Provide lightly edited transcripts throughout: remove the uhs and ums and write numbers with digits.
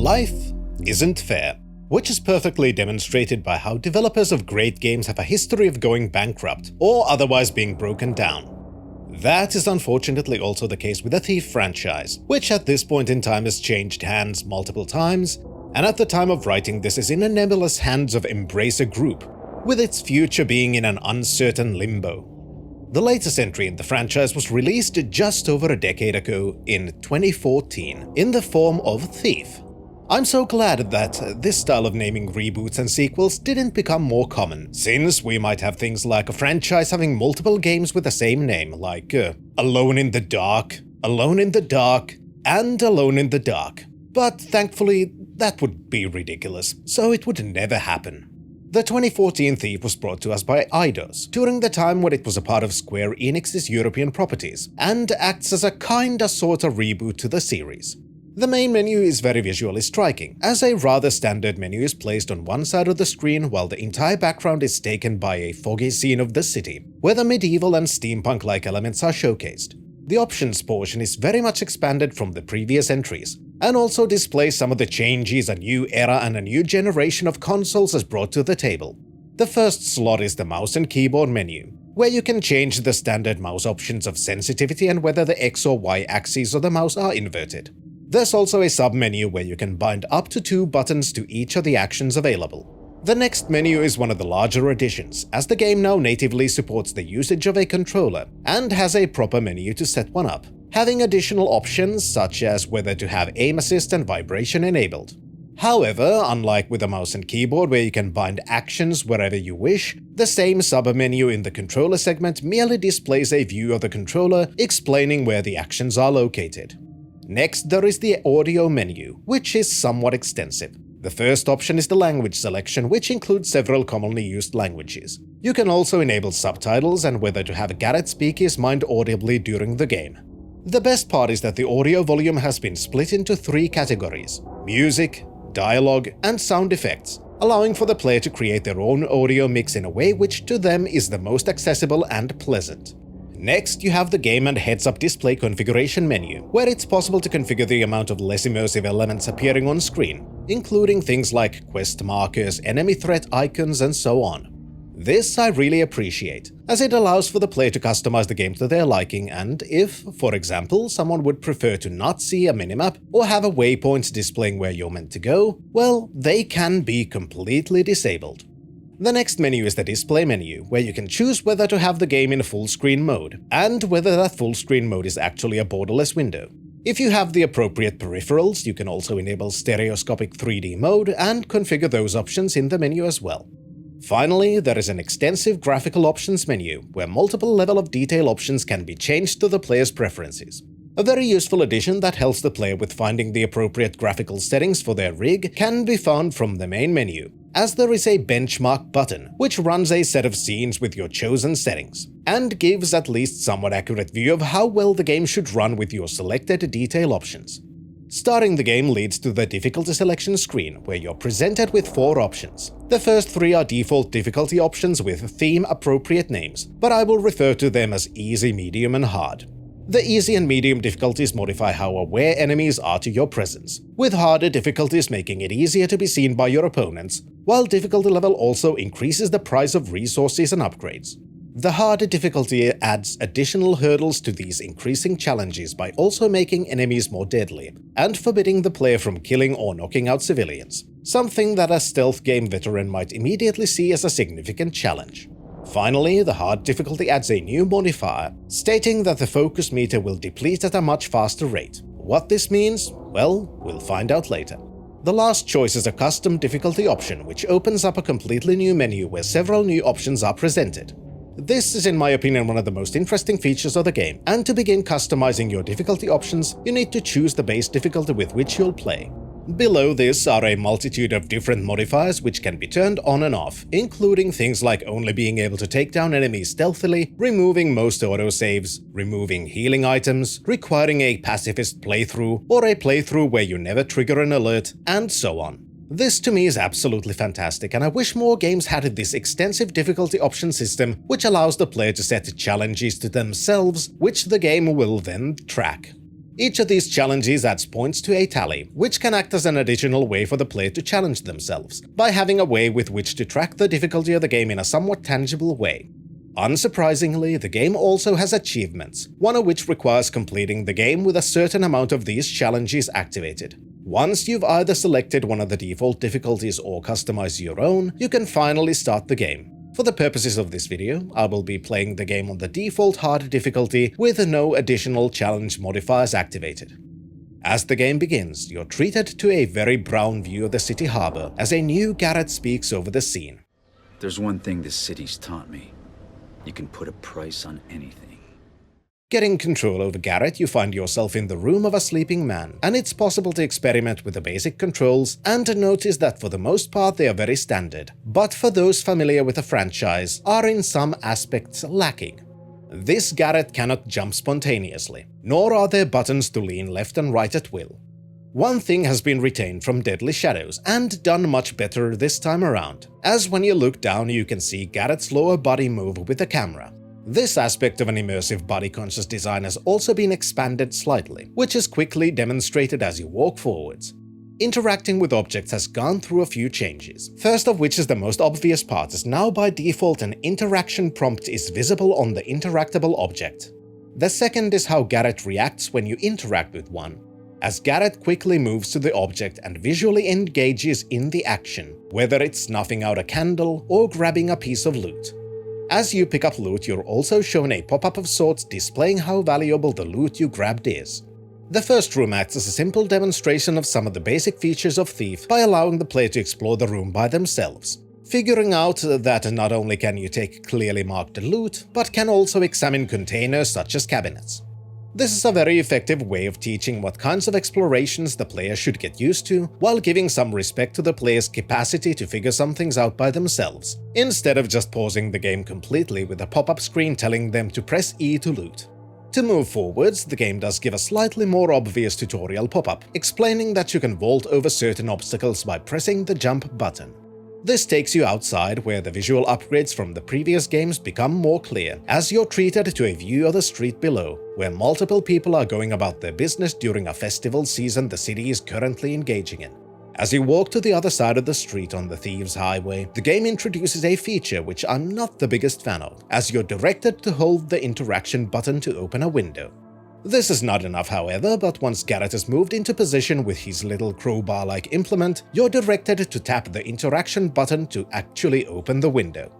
Life isn't fair, which is perfectly demonstrated by how developers of great games have a history of going bankrupt or otherwise being broken down. That is unfortunately also the case with the Thief franchise, which at this point in time has changed hands multiple times, and at the time of writing this is in the nebulous hands of Embracer Group, with its future being in an uncertain limbo. The latest entry in the franchise was released just over a decade ago in 2014 in the form of Thief. I'm so glad that this style of naming reboots and sequels didn't become more common, since we might have things like a franchise having multiple games with the same name, like Alone in the Dark, Alone in the Dark, and Alone in the Dark. But thankfully, that would be ridiculous, so it would never happen. The 2014 Thief was brought to us by Eidos during the time when it was a part of Square Enix's European properties, and acts as a kinda sorta reboot to the series. The main menu is very visually striking, as a rather standard menu is placed on one side of the screen while the entire background is taken by a foggy scene of the city, where the medieval and steampunk-like elements are showcased. The options portion is very much expanded from the previous entries, and also displays some of the changes a new era and a new generation of consoles has brought to the table. The first slot is the mouse and keyboard menu, where you can change the standard mouse options of sensitivity and whether the X or Y axes of the mouse are inverted. There's also a sub-menu where you can bind up to 2 buttons to each of the actions available. The next menu is one of the larger additions, as the game now natively supports the usage of a controller and has a proper menu to set one up, having additional options such as whether to have aim assist and vibration enabled. However, unlike with a mouse and keyboard where you can bind actions wherever you wish, the same sub-menu in the controller segment merely displays a view of the controller explaining where the actions are located. Next, there is the audio menu, which is somewhat extensive. The first option is the language selection, which includes several commonly used languages. You can also enable subtitles and whether to have Garrett speak his mind audibly during the game. The best part is that the audio volume has been split into 3 categories: music, dialogue, and sound effects, allowing for the player to create their own audio mix in a way which to them is the most accessible and pleasant. Next, you have the game and heads-up display configuration menu, where it's possible to configure the amount of less immersive elements appearing on screen, including things like quest markers, enemy threat icons, and so on. This I really appreciate, as it allows for the player to customize the game to their liking, and if, for example, someone would prefer to not see a minimap or have a waypoint displaying where you're meant to go, well, they can be completely disabled. The next menu is the display menu, where you can choose whether to have the game in full screen mode, and whether that full screen mode is actually a borderless window. If you have the appropriate peripherals, you can also enable stereoscopic 3D mode and configure those options in the menu as well. Finally, there is an extensive graphical options menu, where multiple level of detail options can be changed to the player's preferences. A very useful addition that helps the player with finding the appropriate graphical settings for their rig can be found from the main menu, as there is a benchmark button which runs a set of scenes with your chosen settings, and gives at least somewhat accurate view of how well the game should run with your selected detail options. Starting the game leads to the difficulty selection screen, where you're presented with 4 options. The first 3 are default difficulty options with theme-appropriate names, but I will refer to them as easy, medium, and hard. The easy and medium difficulties modify how aware enemies are to your presence, with harder difficulties making it easier to be seen by your opponents, while difficulty level also increases the price of resources and upgrades. The harder difficulty adds additional hurdles to these increasing challenges by also making enemies more deadly, and forbidding the player from killing or knocking out civilians, something that a stealth game veteran might immediately see as a significant challenge. Finally, the hard difficulty adds a new modifier, stating that the focus meter will deplete at a much faster rate. What this means? Well, we'll find out later. The last choice is a custom difficulty option, which opens up a completely new menu where several new options are presented. This is in my opinion one of the most interesting features of the game, and to begin customizing your difficulty options, you need to choose the base difficulty with which you'll play. Below this are a multitude of different modifiers which can be turned on and off, including things like only being able to take down enemies stealthily, removing most autosaves, removing healing items, requiring a pacifist playthrough, or a playthrough where you never trigger an alert, and so on. This to me is absolutely fantastic, and I wish more games had this extensive difficulty option system which allows the player to set challenges to themselves, which the game will then track. Each of these challenges adds points to a tally, which can act as an additional way for the player to challenge themselves, by having a way with which to track the difficulty of the game in a somewhat tangible way. Unsurprisingly, the game also has achievements, one of which requires completing the game with a certain amount of these challenges activated. Once you've either selected one of the default difficulties or customized your own, you can finally start the game. For the purposes of this video, I will be playing the game on the default hard difficulty with no additional challenge modifiers activated. As the game begins, you're treated to a very brown view of the city harbor as a new Garrett speaks over the scene. There's one thing this city's taught me. You can put a price on anything. Getting control over Garrett, you find yourself in the room of a sleeping man, and it's possible to experiment with the basic controls and to notice that for the most part they are very standard, but for those familiar with the franchise, are in some aspects lacking. This Garrett cannot jump spontaneously, nor are there buttons to lean left and right at will. One thing has been retained from Deadly Shadows, and done much better this time around, as when you look down you can see Garrett's lower body move with the camera. This aspect of an immersive body-conscious design has also been expanded slightly, which is quickly demonstrated as you walk forwards. Interacting with objects has gone through a few changes, first of which is the most obvious part, as now by default an interaction prompt is visible on the interactable object. The second is how Garrett reacts when you interact with one, as Garrett quickly moves to the object and visually engages in the action, whether it's snuffing out a candle or grabbing a piece of loot. As you pick up loot, you're also shown a pop-up of sorts displaying how valuable the loot you grabbed is. The first room acts as a simple demonstration of some of the basic features of Thief by allowing the player to explore the room by themselves, figuring out that not only can you take clearly marked loot, but can also examine containers such as cabinets. This is a very effective way of teaching what kinds of explorations the player should get used to, while giving some respect to the player's capacity to figure some things out by themselves, instead of just pausing the game completely with a pop-up screen telling them to press E to loot. To move forwards, the game does give a slightly more obvious tutorial pop-up, explaining that you can vault over certain obstacles by pressing the jump button. This takes you outside, where the visual upgrades from the previous games become more clear, as you're treated to a view of the street below, where multiple people are going about their business during a festival season the city is currently engaging in. As you walk to the other side of the street on the Thieves' Highway, the game introduces a feature which I'm not the biggest fan of, as you're directed to hold the interaction button to open a window. This is not enough, however, but once Garrett has moved into position with his little crowbar-like implement, you're directed to tap the interaction button to actually open the window.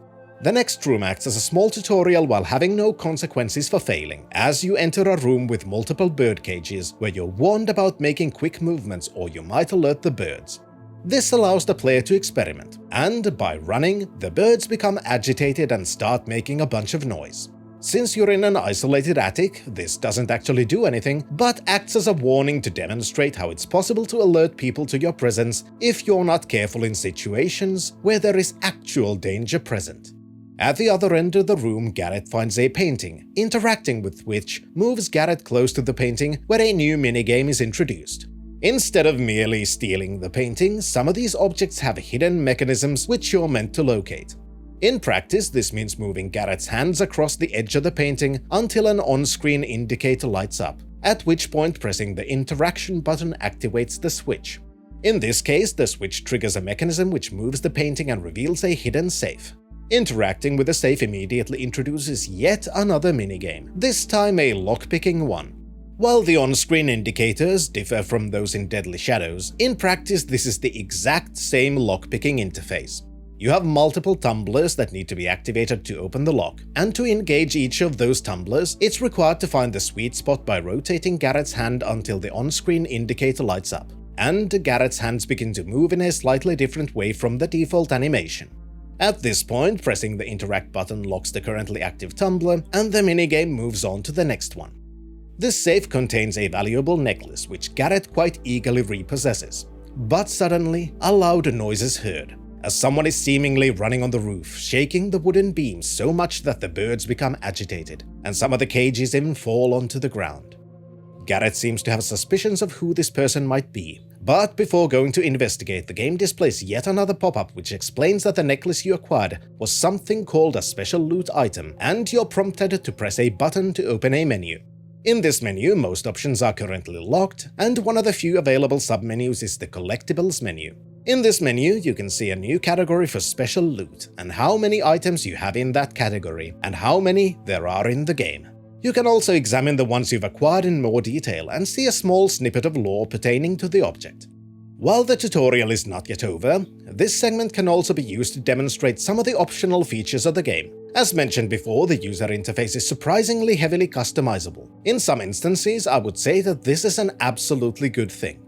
The next room acts as a small tutorial while having no consequences for failing, as you enter a room with multiple bird cages where you're warned about making quick movements or you might alert the birds. This allows the player to experiment, and by running, the birds become agitated and start making a bunch of noise. Since you're in an isolated attic, this doesn't actually do anything, but acts as a warning to demonstrate how it's possible to alert people to your presence if you're not careful in situations where there is actual danger present. At the other end of the room, Garrett finds a painting, interacting with which moves Garrett close to the painting, where a new minigame is introduced. Instead of merely stealing the painting, some of these objects have hidden mechanisms which you're meant to locate. In practice, this means moving Garrett's hands across the edge of the painting until an on-screen indicator lights up, at which point pressing the interaction button activates the switch. In this case, the switch triggers a mechanism which moves the painting and reveals a hidden safe. Interacting with the safe immediately introduces yet another minigame, this time a lockpicking one. While the on-screen indicators differ from those in Deadly Shadows, in practice this is the exact same lockpicking interface. You have multiple tumblers that need to be activated to open the lock, and to engage each of those tumblers, it's required to find the sweet spot by rotating Garrett's hand until the on-screen indicator lights up, and Garrett's hands begin to move in a slightly different way from the default animation. At this point, pressing the interact button locks the currently active tumbler, and the minigame moves on to the next one. This safe contains a valuable necklace which Garrett quite eagerly repossesses, but suddenly a loud noise is heard, as someone is seemingly running on the roof, shaking the wooden beams so much that the birds become agitated, and some of the cages even fall onto the ground. Garrett seems to have suspicions of who this person might be, but before going to investigate, the game displays yet another pop-up which explains that the necklace you acquired was something called a special loot item, and you're prompted to press a button to open a menu. In this menu, most options are currently locked, and one of the few available submenus is the Collectibles menu. In this menu, you can see a new category for special loot, and how many items you have in that category, and how many there are in the game. You can also examine the ones you've acquired in more detail and see a small snippet of lore pertaining to the object. While the tutorial is not yet over, this segment can also be used to demonstrate some of the optional features of the game. As mentioned before, the user interface is surprisingly heavily customizable. In some instances, I would say that this is an absolutely good thing.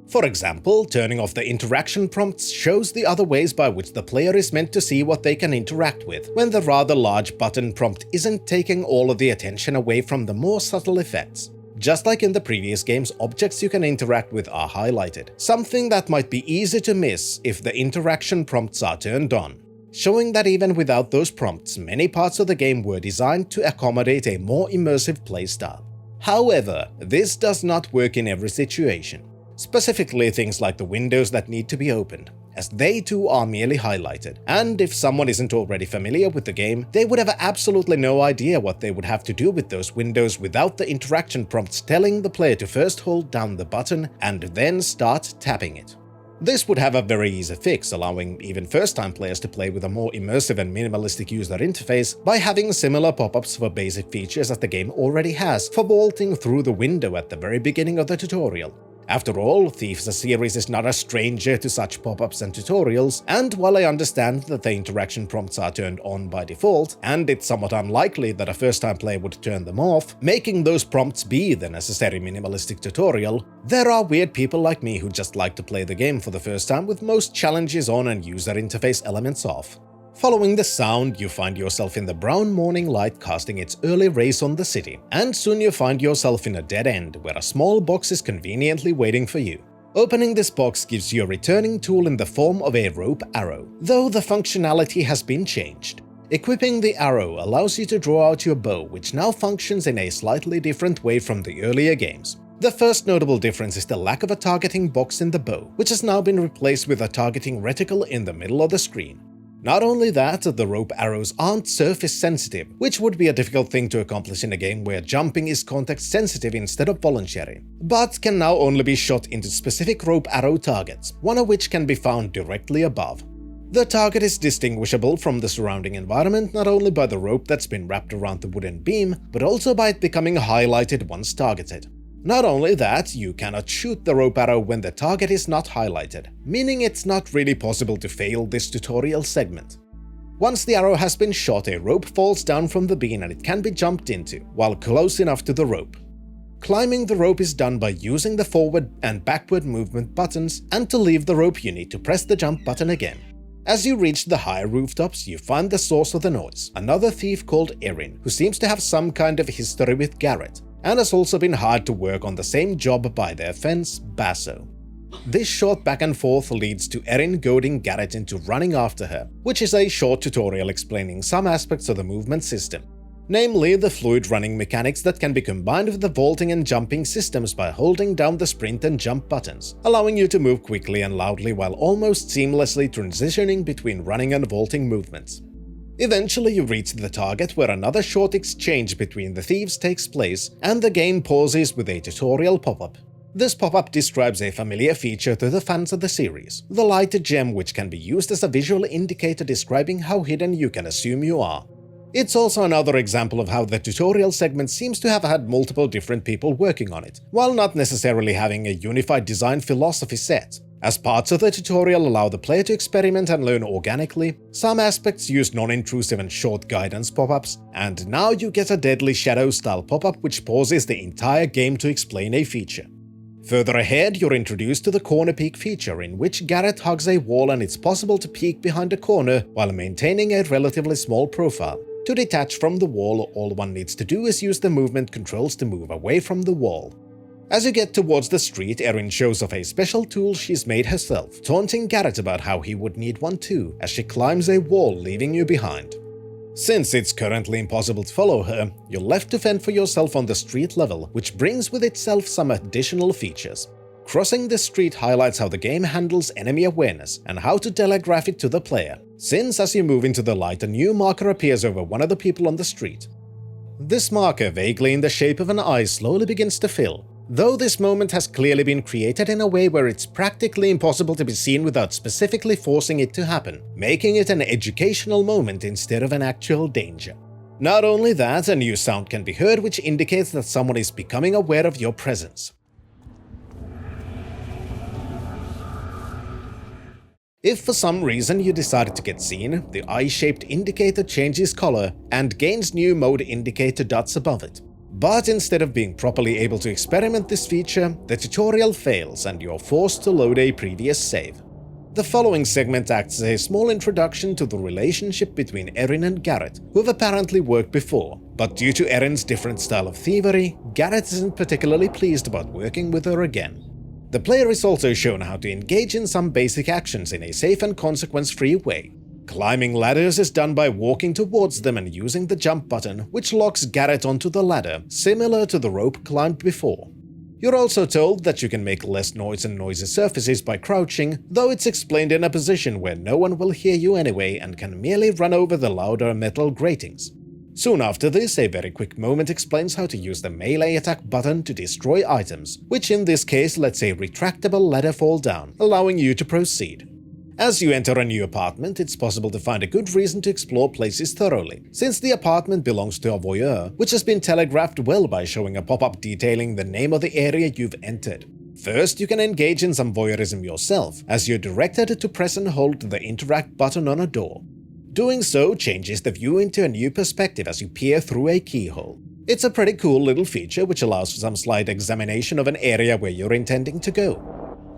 For example, turning off the interaction prompts shows the other ways by which the player is meant to see what they can interact with, when the rather large button prompt isn't taking all of the attention away from the more subtle effects. Just like in the previous games, objects you can interact with are highlighted, something that might be easy to miss if the interaction prompts are turned on, showing that even without those prompts, many parts of the game were designed to accommodate a more immersive playstyle. However, this does not work in every situation. Specifically things like the windows that need to be opened, as they too are merely highlighted, and if someone isn't already familiar with the game, they would have absolutely no idea what they would have to do with those windows without the interaction prompts telling the player to first hold down the button and then start tapping it. This would have a very easy fix, allowing even first-time players to play with a more immersive and minimalistic user interface by having similar pop-ups for basic features as the game already has for vaulting through the window at the very beginning of the tutorial. After all, Thieves series is not a stranger to such pop-ups and tutorials, and while I understand that the interaction prompts are turned on by default, and it's somewhat unlikely that a first-time player would turn them off, making those prompts be the necessary minimalistic tutorial, there are weird people like me who just like to play the game for the first time with most challenges on and user interface elements off. Following the sound, you find yourself in the brown morning light casting its early rays on the city, and soon you find yourself in a dead end where a small box is conveniently waiting for you. Opening this box gives you a returning tool in the form of a rope arrow, though the functionality has been changed. Equipping the arrow allows you to draw out your bow, which now functions in a slightly different way from the earlier games. The first notable difference is the lack of a targeting box in the bow, which has now been replaced with a targeting reticle in the middle of the screen. Not only that, the rope arrows aren't surface sensitive, which would be a difficult thing to accomplish in a game where jumping is context sensitive instead of voluntary, but can now only be shot into specific rope arrow targets, one of which can be found directly above. The target is distinguishable from the surrounding environment not only by the rope that's been wrapped around the wooden beam, but also by it becoming highlighted once targeted. Not only that, you cannot shoot the rope arrow when the target is not highlighted, meaning it's not really possible to fail this tutorial segment. Once the arrow has been shot, a rope falls down from the beam and it can be jumped into, while close enough to the rope. Climbing the rope is done by using the forward and backward movement buttons, and to leave the rope you need to press the jump button again. As you reach the higher rooftops, you find the source of the noise, another thief called Erin, who seems to have some kind of history with Garrett, and has also been hired to work on the same job by their fence, Basso. This short back and forth leads to Erin goading Garrett into running after her, which is a short tutorial explaining some aspects of the movement system, namely the fluid running mechanics that can be combined with the vaulting and jumping systems by holding down the sprint and jump buttons, allowing you to move quickly and loudly while almost seamlessly transitioning between running and vaulting movements. Eventually you reach the target where another short exchange between the thieves takes place, and the game pauses with a tutorial pop-up. This pop-up describes a familiar feature to the fans of the series, the lighted gem, which can be used as a visual indicator describing how hidden you can assume you are. It's also another example of how the tutorial segment seems to have had multiple different people working on it, while not necessarily having a unified design philosophy set. As parts of the tutorial allow the player to experiment and learn organically, some aspects use non-intrusive and short guidance pop-ups, and now you get a Deadly Shadow style pop-up which pauses the entire game to explain a feature. Further ahead, you're introduced to the corner peek feature, in which Garrett hugs a wall and it's possible to peek behind a corner while maintaining a relatively small profile. To detach from the wall, all one needs to do is use the movement controls to move away from the wall. As you get towards the street, Erin shows off a special tool she's made herself, taunting Garrett about how he would need one too, as she climbs a wall leaving you behind. Since it's currently impossible to follow her, you're left to fend for yourself on the street level, which brings with itself some additional features. Crossing the street highlights how the game handles enemy awareness and how to telegraph it to the player, since as you move into the light a new marker appears over one of the people on the street. This marker, vaguely in the shape of an eye, slowly begins to fill, though this moment has clearly been created in a way where it's practically impossible to be seen without specifically forcing it to happen, making it an educational moment instead of an actual danger. Not only that, a new sound can be heard which indicates that someone is becoming aware of your presence. If for some reason you decided to get seen, the eye-shaped indicator changes color and gains new mode indicator dots above it. But instead of being properly able to experiment this feature, the tutorial fails and you're forced to load a previous save. The following segment acts as a small introduction to the relationship between Erin and Garrett, who have apparently worked before, but due to Erin's different style of thievery, Garrett isn't particularly pleased about working with her again. The player is also shown how to engage in some basic actions in a safe and consequence-free way. Climbing ladders is done by walking towards them and using the jump button, which locks Garrett onto the ladder, similar to the rope climbed before. You're also told that you can make less noise and noisy surfaces by crouching, though it's explained in a position where no one will hear you anyway and can merely run over the louder metal gratings. Soon after this, a very quick moment explains how to use the melee attack button to destroy items, which in this case lets a retractable ladder fall down, allowing you to proceed. As you enter a new apartment, it's possible to find a good reason to explore places thoroughly, since the apartment belongs to a voyeur, which has been telegraphed well by showing a pop-up detailing the name of the area you've entered. First, you can engage in some voyeurism yourself, as you're directed to press and hold the interact button on a door. Doing so changes the view into a new perspective as you peer through a keyhole. It's a pretty cool little feature which allows for some slight examination of an area where you're intending to go.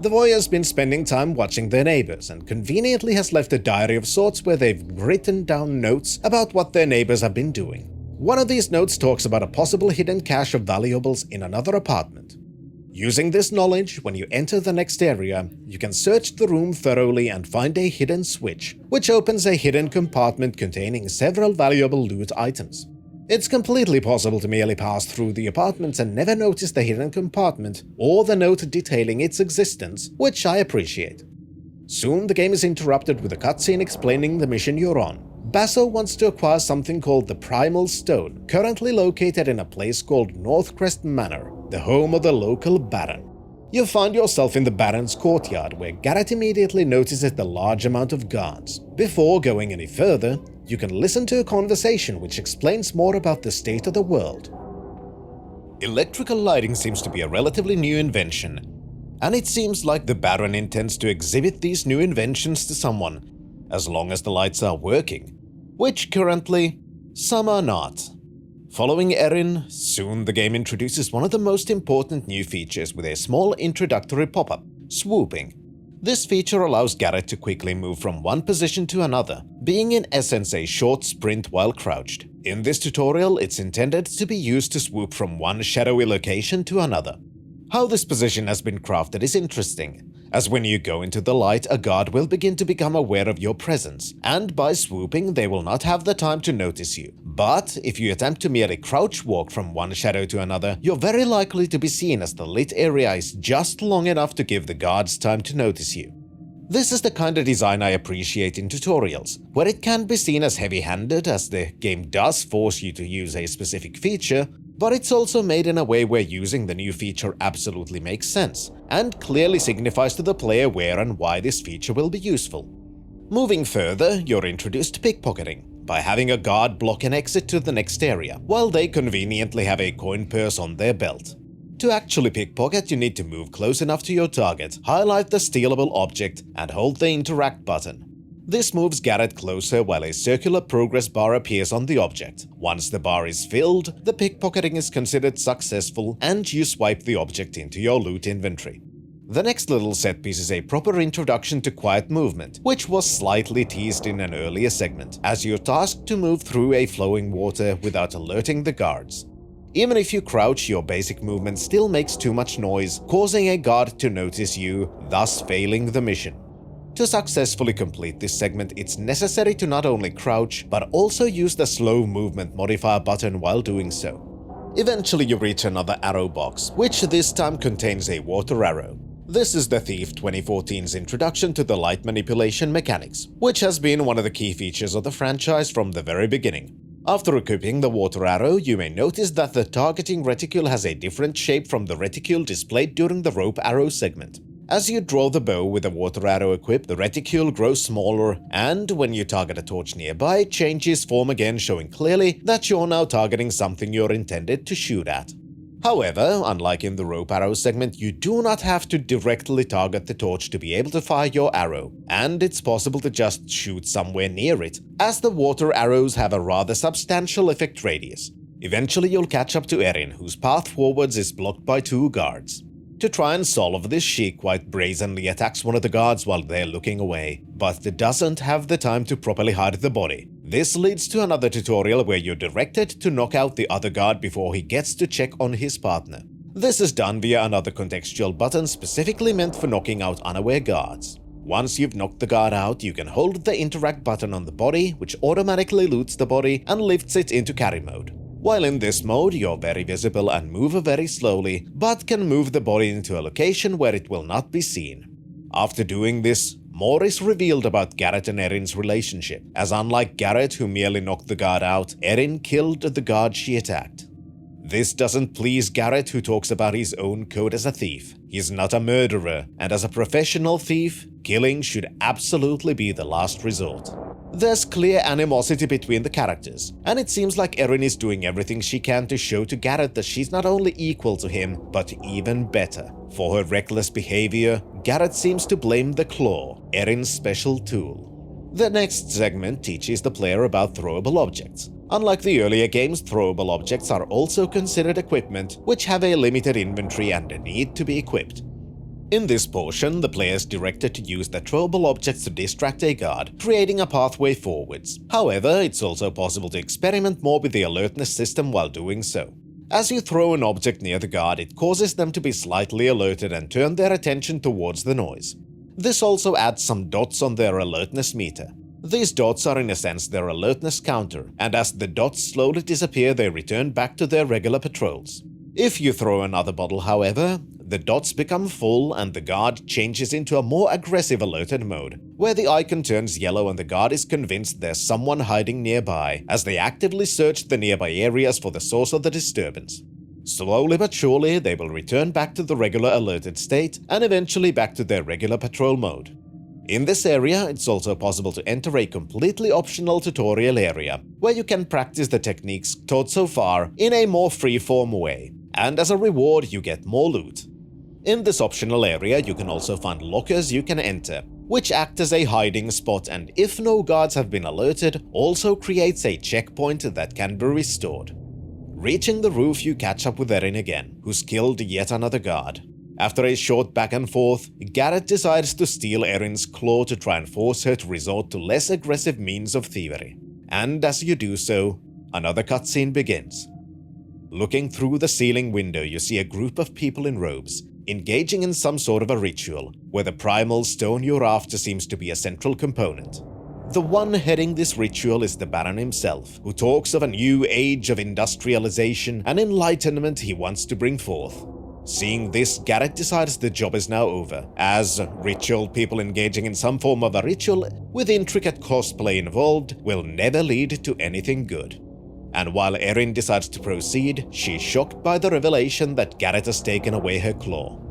The voyeur's been spending time watching their neighbors and conveniently has left a diary of sorts where they've written down notes about what their neighbors have been doing. One of these notes talks about a possible hidden cache of valuables in another apartment. Using this knowledge, when you enter the next area, you can search the room thoroughly and find a hidden switch, which opens a hidden compartment containing several valuable loot items. It's completely possible to merely pass through the apartments and never notice the hidden compartment or the note detailing its existence, which I appreciate. Soon the game is interrupted with a cutscene explaining the mission you're on. Basso wants to acquire something called the Primal Stone, currently located in a place called Northcrest Manor, the home of the local Baron. You find yourself in the Baron's courtyard, where Garrett immediately notices the large amount of guards. Before going any further, you can listen to a conversation which explains more about the state of the world. Electrical lighting seems to be a relatively new invention, and it seems like the Baron intends to exhibit these new inventions to someone, as long as the lights are working, which currently, some are not. Following Erin, soon the game introduces one of the most important new features with a small introductory pop-up, swooping. This feature allows Garrett to quickly move from one position to another, being in essence a short sprint while crouched. In this tutorial, it's intended to be used to swoop from one shadowy location to another. How this position has been crafted is interesting, as when you go into the light, a guard will begin to become aware of your presence, and by swooping they will not have the time to notice you. But if you attempt to merely crouch walk from one shadow to another, you're very likely to be seen as the lit area is just long enough to give the guards time to notice you. This is the kind of design I appreciate in tutorials, where it can be seen as heavy-handed as the game does force you to use a specific feature, but it's also made in a way where using the new feature absolutely makes sense, and clearly signifies to the player where and why this feature will be useful. Moving further, you're introduced to pickpocketing, by having a guard block an exit to the next area, while they conveniently have a coin purse on their belt. To actually pickpocket, you need to move close enough to your target, highlight the stealable object, and hold the interact button. This moves Garrett closer while a circular progress bar appears on the object. Once the bar is filled, the pickpocketing is considered successful and you swipe the object into your loot inventory. The next little set piece is a proper introduction to quiet movement, which was slightly teased in an earlier segment, as you're tasked to move through a flowing water without alerting the guards. Even if you crouch, your basic movement still makes too much noise, causing a guard to notice you, thus failing the mission. To successfully complete this segment, it's necessary to not only crouch, but also use the slow movement modifier button while doing so. Eventually you reach another arrow box, which this time contains a water arrow. This is the Thief 2014's introduction to the light manipulation mechanics, which has been one of the key features of the franchise from the very beginning. After equipping the water arrow, you may notice that the targeting reticule has a different shape from the reticule displayed during the rope arrow segment. As you draw the bow with the water arrow equipped, the reticule grows smaller, and when you target a torch nearby, it changes form again, showing clearly that you're now targeting something you're intended to shoot at. However, unlike in the rope arrow segment, you do not have to directly target the torch to be able to fire your arrow, and it's possible to just shoot somewhere near it, as the water arrows have a rather substantial effect radius. Eventually you'll catch up to Erin, whose path forwards is blocked by 2 guards. To try and solve this, she quite brazenly attacks one of the guards while they're looking away, but doesn't have the time to properly hide the body. This leads to another tutorial where you're directed to knock out the other guard before he gets to check on his partner. This is done via another contextual button specifically meant for knocking out unaware guards. Once you've knocked the guard out, you can hold the interact button on the body, which automatically loots the body and lifts it into carry mode. While in this mode, you're very visible and move very slowly, but can move the body into a location where it will not be seen. After doing this, more is revealed about Garrett and Erin's relationship, as unlike Garrett, who merely knocked the guard out, Erin killed the guard she attacked. This doesn't please Garrett, who talks about his own code as a thief. He's not a murderer, and as a professional thief, killing should absolutely be the last resort. There's clear animosity between the characters, and it seems like Erin is doing everything she can to show to Garrett that she's not only equal to him, but even better. For her reckless behavior, Garrett seems to blame the claw, Erin's special tool. The next segment teaches the player about throwable objects. Unlike the earlier games, throwable objects are also considered equipment, which have a limited inventory and need to be equipped. In this portion, the player is directed to use the throwable objects to distract a guard, creating a pathway forwards. However, it's also possible to experiment more with the alertness system while doing so. As you throw an object near the guard, it causes them to be slightly alerted and turn their attention towards the noise. This also adds some dots on their alertness meter. These dots are in a sense their alertness counter, and as the dots slowly disappear, they return back to their regular patrols. If you throw another bottle, however, the dots become full and the guard changes into a more aggressive alerted mode, where the icon turns yellow and the guard is convinced there's someone hiding nearby, as they actively search the nearby areas for the source of the disturbance. Slowly but surely, they will return back to the regular alerted state and eventually back to their regular patrol mode. In this area, it's also possible to enter a completely optional tutorial area, where you can practice the techniques taught so far in a more free-form way, and as a reward you get more loot. In this optional area, you can also find lockers you can enter, which act as a hiding spot and if no guards have been alerted, also creates a checkpoint that can be restored. Reaching the roof, you catch up with Erin again, who's killed yet another guard. After a short back and forth, Garrett decides to steal Erin's claw to try and force her to resort to less aggressive means of thievery. And as you do so, another cutscene begins. Looking through the ceiling window, you see a group of people in robes, engaging in some sort of a ritual, where the primal stone you're after seems to be a central component. The one heading this ritual is the Baron himself, who talks of a new age of industrialization and enlightenment he wants to bring forth. Seeing this, Garrett decides the job is now over, as ritual people engaging in some form of a ritual with intricate cosplay involved will never lead to anything good. And while Erin decides to proceed, she's shocked by the revelation that Garrett has taken away her claw.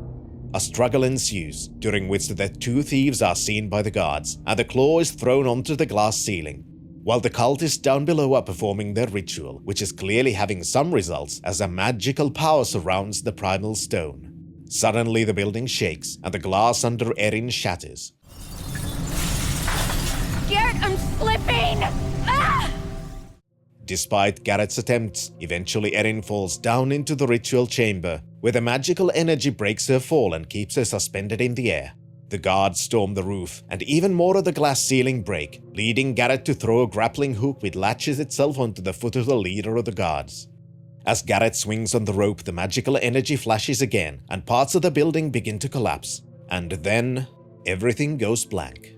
A struggle ensues, during which the 2 thieves are seen by the guards, and the claw is thrown onto the glass ceiling, while the cultists down below are performing their ritual, which is clearly having some results as a magical power surrounds the primal stone. Suddenly the building shakes, and the glass under Erin shatters. Garrett, I'm slipping! Ah! Despite Garrett's attempts, eventually Erin falls down into the ritual chamber, where the magical energy breaks her fall and keeps her suspended in the air. The guards storm the roof, and even more of the glass ceiling break, leading Garrett to throw a grappling hook which latches itself onto the foot of the leader of the guards. As Garrett swings on the rope, the magical energy flashes again, and parts of the building begin to collapse. And then, everything goes blank.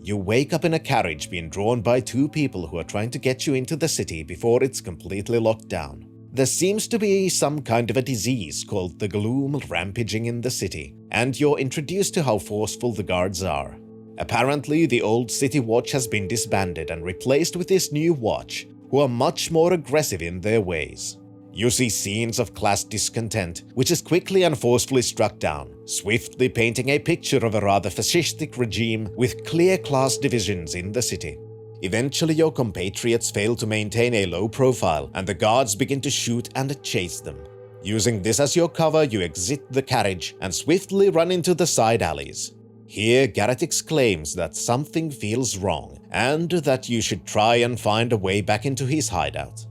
You wake up in a carriage being drawn by 2 people who are trying to get you into the city before it's completely locked down. There seems to be some kind of a disease called the gloom rampaging in the city, and you're introduced to how forceful the guards are. Apparently, the old city watch has been disbanded and replaced with this new watch, who are much more aggressive in their ways. You see scenes of class discontent, which is quickly and forcefully struck down, swiftly painting a picture of a rather fascistic regime with clear class divisions in the city. Eventually, your compatriots fail to maintain a low profile, and the guards begin to shoot and chase them. Using this as your cover, you exit the carriage and swiftly run into the side alleys. Here, Garrett exclaims that something feels wrong, and that you should try and find a way back into his hideout.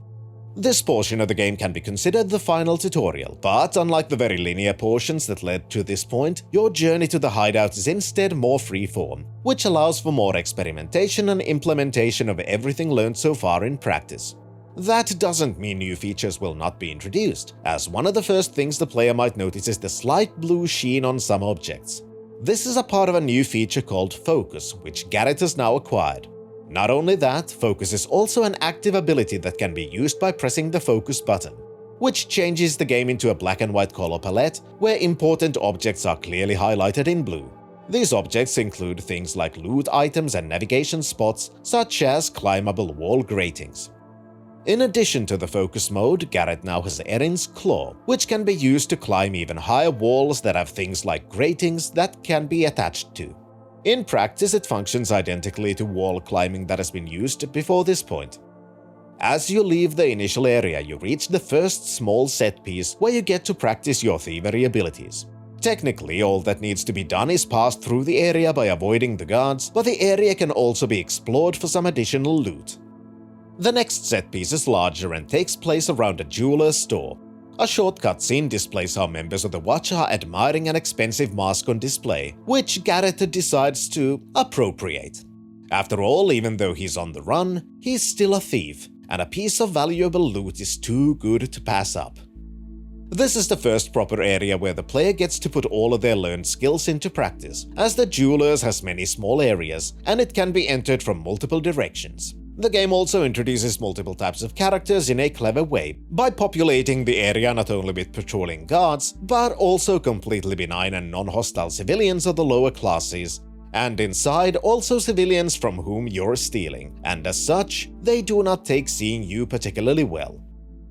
This portion of the game can be considered the final tutorial, but unlike the very linear portions that led to this point, your journey to the hideout is instead more freeform, which allows for more experimentation and implementation of everything learned so far in practice. That doesn't mean new features will not be introduced, as one of the first things the player might notice is the slight blue sheen on some objects. This is a part of a new feature called Focus, which Garrett has now acquired. Not only that, Focus is also an active ability that can be used by pressing the Focus button, which changes the game into a black and white color palette where important objects are clearly highlighted in blue. These objects include things like loot items and navigation spots, such as climbable wall gratings. In addition to the Focus mode, Garrett now has Erin's Claw, which can be used to climb even higher walls that have things like gratings that can be attached to. In practice, it functions identically to wall climbing that has been used before this point. As you leave the initial area, you reach the first small set piece where you get to practice your thievery abilities. Technically, all that needs to be done is pass through the area by avoiding the guards, but the area can also be explored for some additional loot. The next set piece is larger and takes place around a jeweler's store. A short cutscene displays how members of the Watch are admiring an expensive mask on display, which Garrett decides to appropriate. After all, even though he's on the run, he's still a thief, and a piece of valuable loot is too good to pass up. This is the first proper area where the player gets to put all of their learned skills into practice, as the jeweler's has many small areas, and it can be entered from multiple directions. The game also introduces multiple types of characters in a clever way, by populating the area not only with patrolling guards, but also completely benign and non-hostile civilians of the lower classes, and inside also civilians from whom you're stealing, and as such, they do not take seeing you particularly well.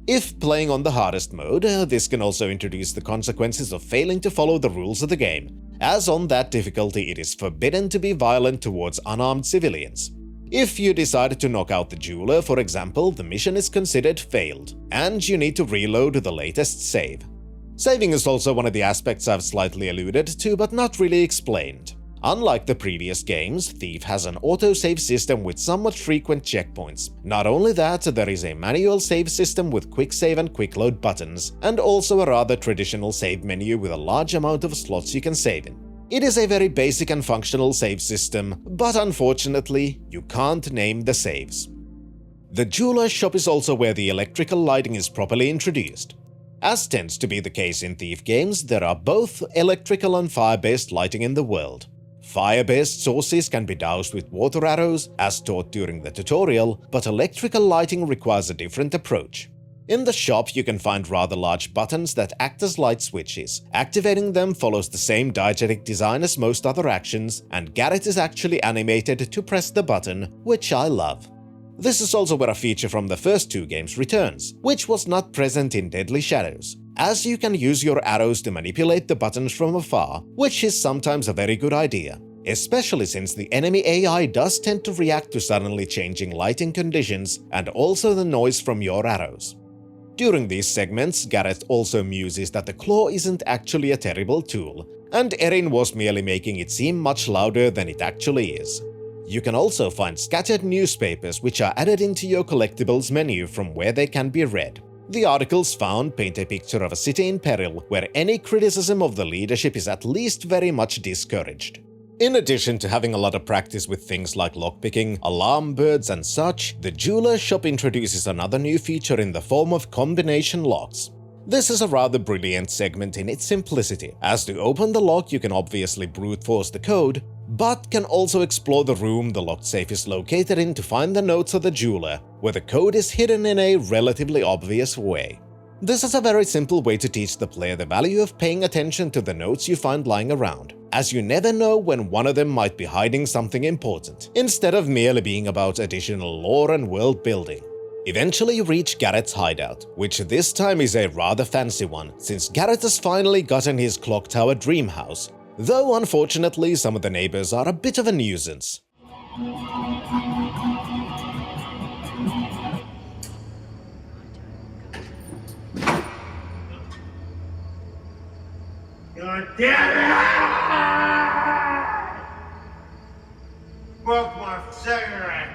If playing on the hardest mode, this can also introduce the consequences of failing to follow the rules of the game, as on that difficulty it is forbidden to be violent towards unarmed civilians. If you decide to knock out the jeweler, for example, the mission is considered failed, and you need to reload the latest save. Saving is also one of the aspects I've slightly alluded to but not really explained. Unlike the previous games, Thief has an autosave system with somewhat frequent checkpoints. Not only that, there is a manual save system with quick save and quick load buttons, and also a rather traditional save menu with a large amount of slots you can save in. It is a very basic and functional save system, but unfortunately, you can't name the saves. The jeweler's shop is also where the electrical lighting is properly introduced. As tends to be the case in Thief games, there are both electrical and fire-based lighting in the world. Fire-based sources can be doused with water arrows, as taught during the tutorial, but electrical lighting requires a different approach. In the shop, you can find rather large buttons that act as light switches. Activating them follows the same diegetic design as most other actions, and Garrett is actually animated to press the button, which I love. This is also where a feature from the first two games returns, which was not present in Deadly Shadows, as you can use your arrows to manipulate the buttons from afar, which is sometimes a very good idea, especially since the enemy AI does tend to react to suddenly changing lighting conditions and also the noise from your arrows. During these segments, Garrett also muses that the claw isn't actually a terrible tool, and Erin was merely making it seem much louder than it actually is. You can also find scattered newspapers which are added into your collectibles menu from where they can be read. The articles found paint a picture of a city in peril where any criticism of the leadership is at least very much discouraged. In addition to having a lot of practice with things like lockpicking, alarm birds and such, the jeweler's shop introduces another new feature in the form of combination locks. This is a rather brilliant segment in its simplicity, as to open the lock you can obviously brute force the code, but can also explore the room the locked safe is located in to find the notes of the jeweler, where the code is hidden in a relatively obvious way. This is a very simple way to teach the player the value of paying attention to the notes you find lying around, as you never know when one of them might be hiding something important, instead of merely being about additional lore and world building. Eventually you reach Garrett's hideout, which this time is a rather fancy one, since Garrett has finally gotten his clock tower dream house, though unfortunately some of the neighbors are a bit of a nuisance. God damn it! Broke my cigarette!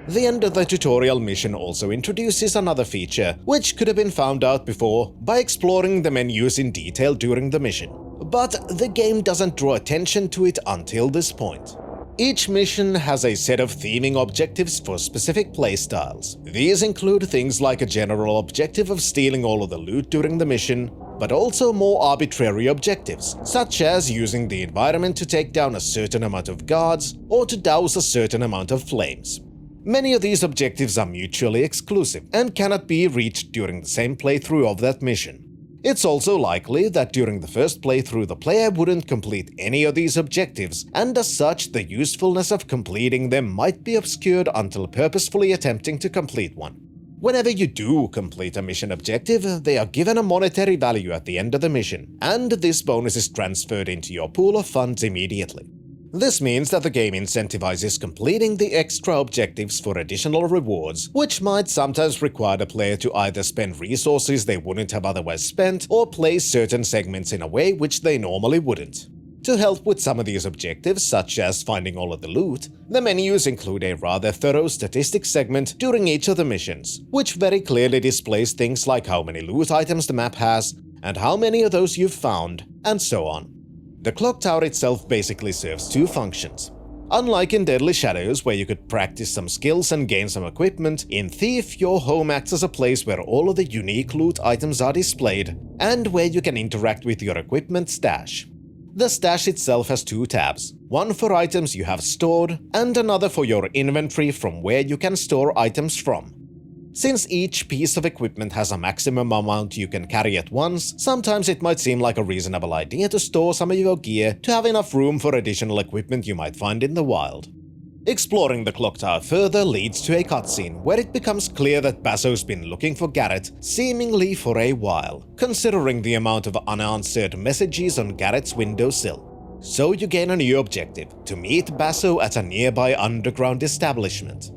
The end of the tutorial mission also introduces another feature, which could have been found out before by exploring the menus in detail during the mission. But the game doesn't draw attention to it until this point. Each mission has a set of theming objectives for specific playstyles. These include things like a general objective of stealing all of the loot during the mission, but also more arbitrary objectives, such as using the environment to take down a certain amount of guards or to douse a certain amount of flames. Many of these objectives are mutually exclusive and cannot be reached during the same playthrough of that mission. It's also likely that during the first playthrough the player wouldn't complete any of these objectives, and as such the usefulness of completing them might be obscured until purposefully attempting to complete one. Whenever you do complete a mission objective, they are given a monetary value at the end of the mission, and this bonus is transferred into your pool of funds immediately. This means that the game incentivizes completing the extra objectives for additional rewards, which might sometimes require the player to either spend resources they wouldn't have otherwise spent or play certain segments in a way which they normally wouldn't. To help with some of these objectives, such as finding all of the loot, the menus include a rather thorough statistics segment during each of the missions, which very clearly displays things like how many loot items the map has, and how many of those you've found, and so on. The clock tower itself basically serves two functions. Unlike in Deadly Shadows, where you could practice some skills and gain some equipment, in Thief your home acts as a place where all of the unique loot items are displayed, and where you can interact with your equipment stash. The stash itself has two tabs, one for items you have stored, and another for your inventory from where you can store items from. Since each piece of equipment has a maximum amount you can carry at once, sometimes it might seem like a reasonable idea to store some of your gear to have enough room for additional equipment you might find in the wild. Exploring the clock tower further leads to a cutscene where it becomes clear that Basso's been looking for Garrett seemingly for a while, considering the amount of unanswered messages on Garrett's windowsill. So you gain a new objective, to meet Basso at a nearby underground establishment.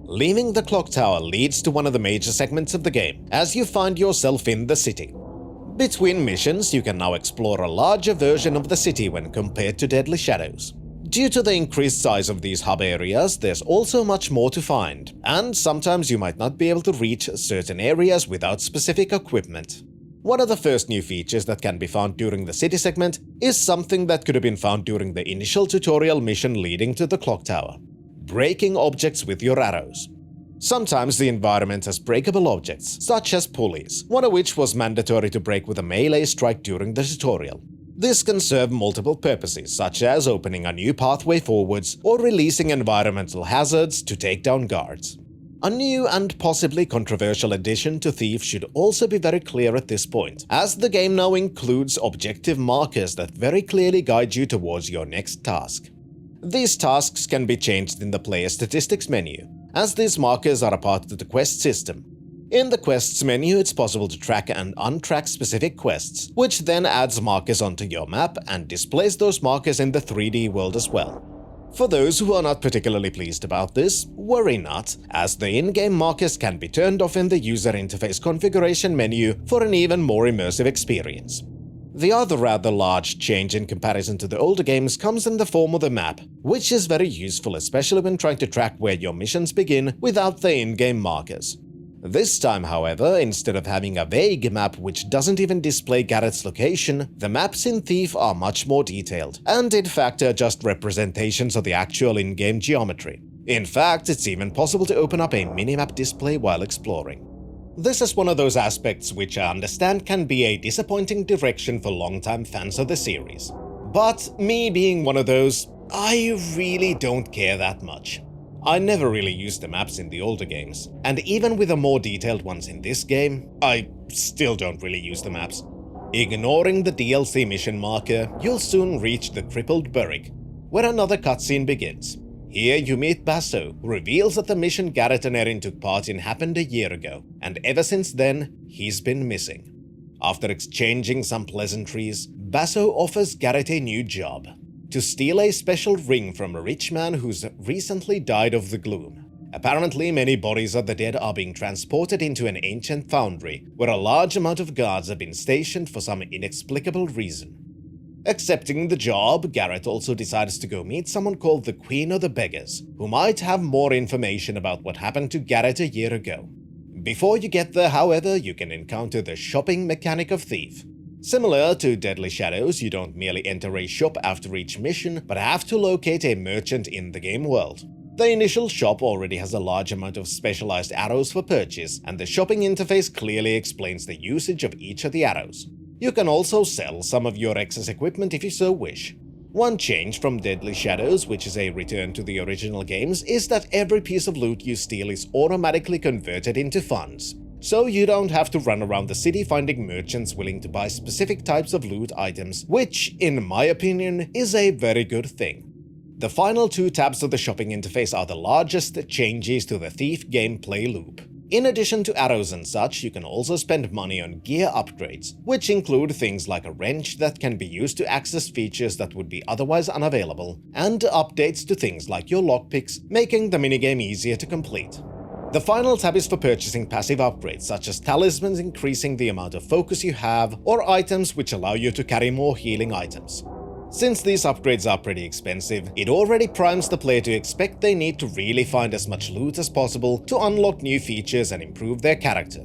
Leaving the clock tower leads to one of the major segments of the game, as you find yourself in the city. Between missions, you can now explore a larger version of the city when compared to Deadly Shadows. Due to the increased size of these hub areas, there's also much more to find, and sometimes you might not be able to reach certain areas without specific equipment. One of the first new features that can be found during the city segment is something that could have been found during the initial tutorial mission leading to the clock tower: breaking objects with your arrows. Sometimes the environment has breakable objects, such as pulleys, one of which was mandatory to break with a melee strike during the tutorial. This can serve multiple purposes, such as opening a new pathway forwards or releasing environmental hazards to take down guards. A new and possibly controversial addition to Thief should also be very clear at this point, as the game now includes objective markers that very clearly guide you towards your next task. These tasks can be changed in the player statistics menu, as these markers are a part of the quest system. In the quests menu, it's possible to track and untrack specific quests, which then adds markers onto your map and displays those markers in the 3D world as well. For those who are not particularly pleased about this, worry not, as the in-game markers can be turned off in the user interface configuration menu for an even more immersive experience. The other rather large change in comparison to the older games comes in the form of the map, which is very useful especially when trying to track where your missions begin without the in-game markers. This time, however, instead of having a vague map which doesn't even display Garrett's location, the maps in Thief are much more detailed, and in fact are just representations of the actual in-game geometry. In fact, it's even possible to open up a minimap display while exploring. This is one of those aspects which I understand can be a disappointing direction for longtime fans of the series. But me being one of those, I really don't care that much. I never really used the maps in the older games, and even with the more detailed ones in this game, I still don't really use the maps. Ignoring the DLC mission marker, you'll soon reach the crippled Burrick, where another cutscene begins. Here you meet Basso, who reveals that the mission Garrett and Erin took part in happened a year ago, and ever since then, he's been missing. After exchanging some pleasantries, Basso offers Garrett a new job: to steal a special ring from a rich man who's recently died of the gloom. Apparently, many bodies of the dead are being transported into an ancient foundry, where a large amount of guards have been stationed for some inexplicable reason. Accepting the job, Garrett also decides to go meet someone called the Queen of Beggars, who might have more information about what happened to Garrett a year ago. Before you get there, however, you can encounter the shopping mechanic of Thief. Similar to Deadly Shadows, you don't merely enter a shop after each mission, but have to locate a merchant in the game world. The initial shop already has a large amount of specialized arrows for purchase, and the shopping interface clearly explains the usage of each of the arrows. You can also sell some of your excess equipment if you so wish. One change from Deadly Shadows, which is a return to the original games, is that every piece of loot you steal is automatically converted into funds. So you don't have to run around the city finding merchants willing to buy specific types of loot items, which, in my opinion, is a very good thing. The final two tabs of the shopping interface are the largest changes to the Thief gameplay loop. In addition to arrows and such, you can also spend money on gear upgrades, which include things like a wrench that can be used to access features that would be otherwise unavailable, and updates to things like your lockpicks, making the minigame easier to complete. The final tab is for purchasing passive upgrades, such as talismans increasing the amount of focus you have, or items which allow you to carry more healing items. Since these upgrades are pretty expensive, it already primes the player to expect they need to really find as much loot as possible to unlock new features and improve their character.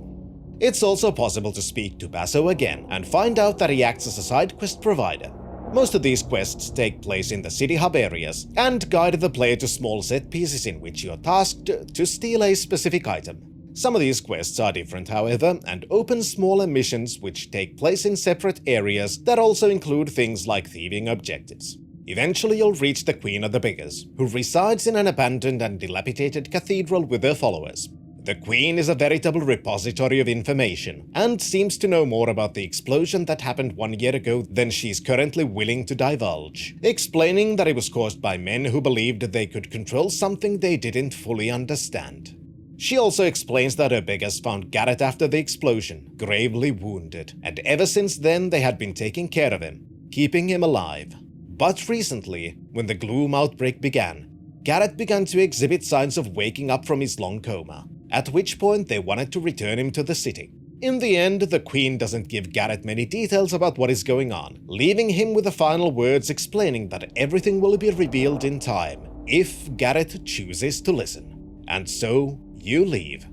It's also possible to speak to Basso again and find out that he acts as a side quest provider. Most of these quests take place in the city hub areas and guide the player to small set pieces in which you are tasked to steal a specific item. Some of these quests are different, however, and open smaller missions which take place in separate areas that also include things like thieving objectives. Eventually you'll reach the Queen of Beggars, who resides in an abandoned and dilapidated cathedral with her followers. The Queen is a veritable repository of information, and seems to know more about the explosion that happened 1 year ago than she's currently willing to divulge, explaining that it was caused by men who believed they could control something they didn't fully understand. She also explains that her beggars found Garrett after the explosion, gravely wounded, and ever since then they had been taking care of him, keeping him alive. But recently, when the gloom outbreak began, Garrett began to exhibit signs of waking up from his long coma, at which point they wanted to return him to the city. In the end, the Queen doesn't give Garrett many details about what is going on, leaving him with the final words explaining that everything will be revealed in time, if Garrett chooses to listen. And so, you leave.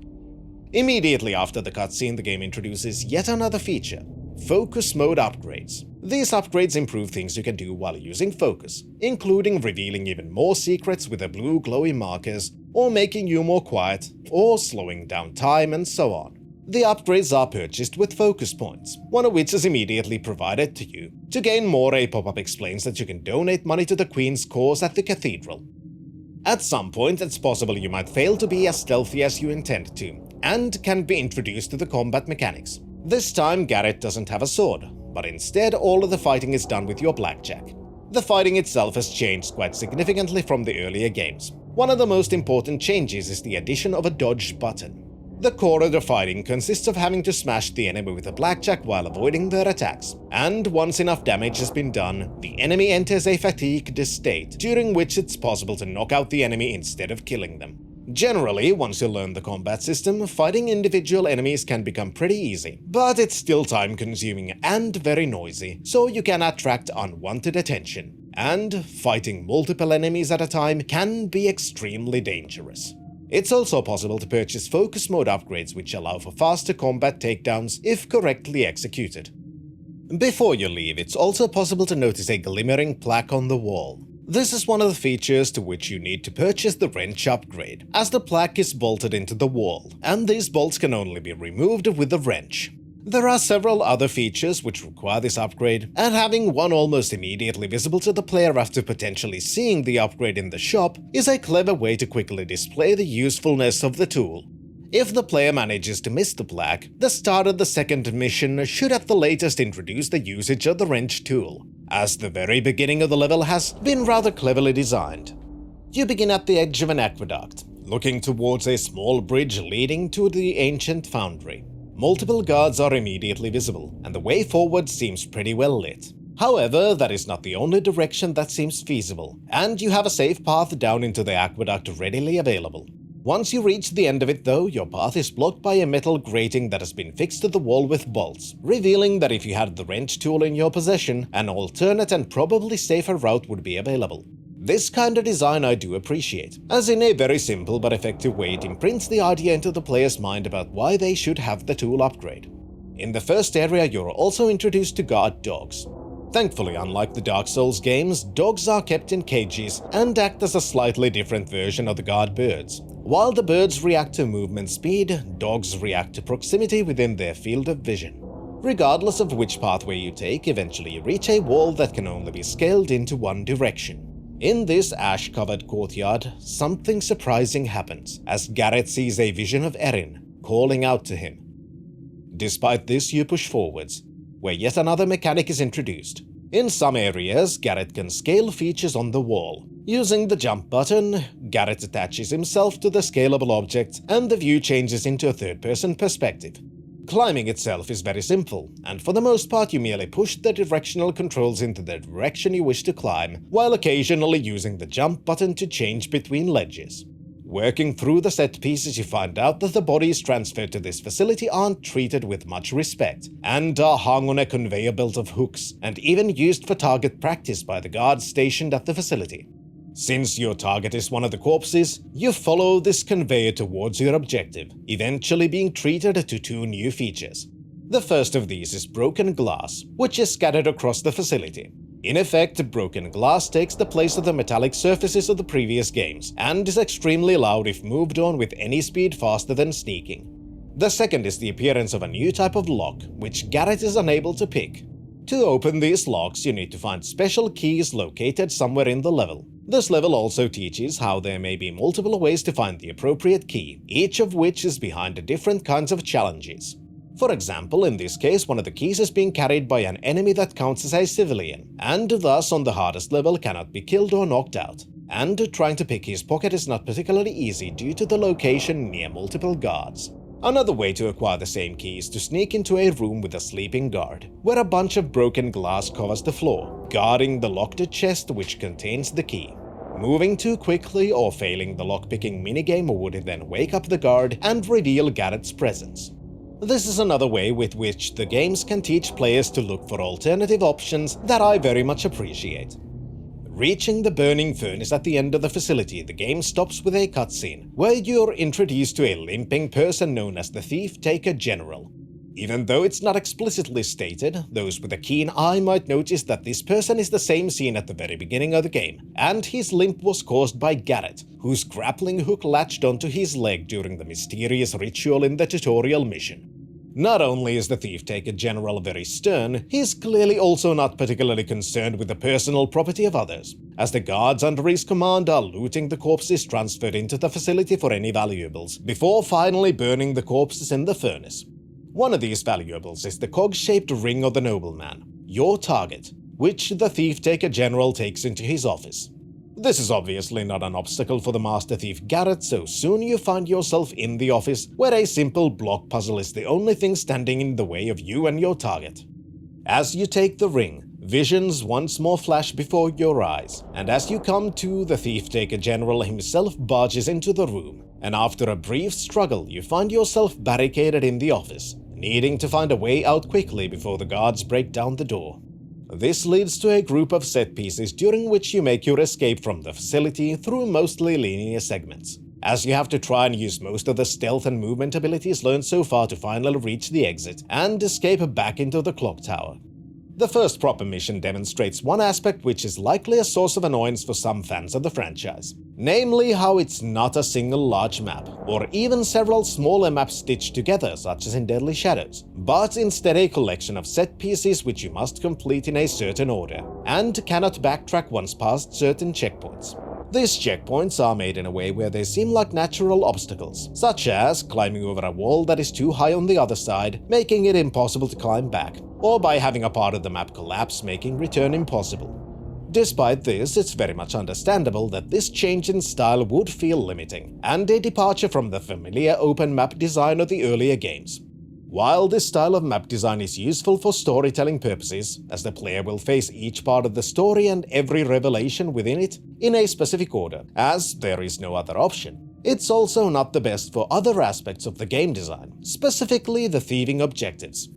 Immediately after the cutscene, the game introduces yet another feature: focus mode upgrades. These upgrades improve things you can do while using focus, including revealing even more secrets with the blue glowy markers, or making you more quiet, or slowing down time, and so on. The upgrades are purchased with focus points, one of which is immediately provided to you. To gain more, a pop-up explains that you can donate money to the Queen's cause at the cathedral. At some point, it's possible you might fail to be as stealthy as you intend to, and can be introduced to the combat mechanics. This time, Garrett doesn't have a sword, but instead all of the fighting is done with your blackjack. The fighting itself has changed quite significantly from the earlier games. One of the most important changes is the addition of a dodge button. The core of the fighting consists of having to smash the enemy with a blackjack while avoiding their attacks, and once enough damage has been done, the enemy enters a fatigued state, during which it's possible to knock out the enemy instead of killing them. Generally, once you learn the combat system, fighting individual enemies can become pretty easy, but it's still time-consuming and very noisy, so you can attract unwanted attention, and fighting multiple enemies at a time can be extremely dangerous. It's also possible to purchase focus mode upgrades which allow for faster combat takedowns if correctly executed. Before you leave, it's also possible to notice a glimmering plaque on the wall. This is one of the features to which you need to purchase the wrench upgrade, as the plaque is bolted into the wall, and these bolts can only be removed with the wrench. There are several other features which require this upgrade, and having one almost immediately visible to the player after potentially seeing the upgrade in the shop is a clever way to quickly display the usefulness of the tool. If the player manages to miss the plaque, the start of the second mission should at the latest introduce the usage of the wrench tool, as the very beginning of the level has been rather cleverly designed. You begin at the edge of an aqueduct, looking towards a small bridge leading to the ancient Foundry. Multiple guards are immediately visible, and the way forward seems pretty well lit. However, that is not the only direction that seems feasible, and you have a safe path down into the aqueduct readily available. Once you reach the end of it though, your path is blocked by a metal grating that has been fixed to the wall with bolts, revealing that if you had the wrench tool in your possession, an alternate and probably safer route would be available. This kind of design I do appreciate, as in a very simple but effective way it imprints the idea into the player's mind about why they should have the tool upgrade. In the first area, you're also introduced to guard dogs. Thankfully, unlike the Dark Souls games, dogs are kept in cages and act as a slightly different version of the guard birds. While the birds react to movement speed, dogs react to proximity within their field of vision. Regardless of which pathway you take, eventually you reach a wall that can only be scaled into one direction. In this ash-covered courtyard, something surprising happens as Garrett sees a vision of Erin, calling out to him. Despite this, you push forwards, where yet another mechanic is introduced. In some areas, Garrett can scale features on the wall. Using the jump button, Garrett attaches himself to the scalable object, and the view changes into a third-person perspective. Climbing itself is very simple, and for the most part you merely push the directional controls into the direction you wish to climb, while occasionally using the jump button to change between ledges. Working through the set pieces, you find out that the bodies transferred to this facility aren't treated with much respect, and are hung on a conveyor belt of hooks, and even used for target practice by the guards stationed at the facility. Since your target is one of the corpses, you follow this conveyor towards your objective, eventually being treated to two new features. The first of these is broken glass, which is scattered across the facility. In effect, broken glass takes the place of the metallic surfaces of the previous games, and is extremely loud if moved on with any speed faster than sneaking. The second is the appearance of a new type of lock, which Garrett is unable to pick. To open these locks, you need to find special keys located somewhere in the level. This level also teaches how there may be multiple ways to find the appropriate key, each of which is behind different kinds of challenges. For example, in this case, one of the keys is being carried by an enemy that counts as a civilian, and thus on the hardest level cannot be killed or knocked out. And trying to pick his pocket is not particularly easy due to the location near multiple guards. Another way to acquire the same key is to sneak into a room with a sleeping guard, where a bunch of broken glass covers the floor, guarding the locked chest which contains the key. Moving too quickly or failing the lockpicking minigame would then wake up the guard and reveal Garrett's presence. This is another way with which the games can teach players to look for alternative options that I very much appreciate. Reaching the burning furnace at the end of the facility, the game stops with a cutscene, where you're introduced to a limping person known as the Thief-Taker General. Even though it's not explicitly stated, those with a keen eye might notice that this person is the same seen at the very beginning of the game, and his limp was caused by Garrett, whose grappling hook latched onto his leg during the mysterious ritual in the tutorial mission. Not only is the Thief-Taker General very stern, he's clearly also not particularly concerned with the personal property of others, as the guards under his command are looting the corpses transferred into the facility for any valuables, before finally burning the corpses in the furnace. One of these valuables is the cog-shaped ring of the nobleman, your target, which the Thief-Taker General takes into his office. This is obviously not an obstacle for the Master Thief Garrett, so soon you find yourself in the office, where a simple block puzzle is the only thing standing in the way of you and your target. As you take the ring, visions once more flash before your eyes, and as you come to, the Thief-Taker General himself barges into the room, and after a brief struggle you find yourself barricaded in the office, needing to find a way out quickly before the guards break down the door. This leads to a group of set pieces during which you make your escape from the facility through mostly linear segments, as you have to try and use most of the stealth and movement abilities learned so far to finally reach the exit and escape back into the clock tower. The first proper mission demonstrates one aspect which is likely a source of annoyance for some fans of the franchise, namely how it's not a single large map, or even several smaller maps stitched together such as in Deadly Shadows, but instead a collection of set pieces which you must complete in a certain order, and cannot backtrack once past certain checkpoints. These checkpoints are made in a way where they seem like natural obstacles, such as climbing over a wall that is too high on the other side, making it impossible to climb back, or by having a part of the map collapse, making return impossible. Despite this, it's very much understandable that this change in style would feel limiting, and a departure from the familiar open map design of the earlier games. While this style of map design is useful for storytelling purposes, as the player will face each part of the story and every revelation within it in a specific order, as there is no other option, it's also not the best for other aspects of the game design, specifically the thieving objectives.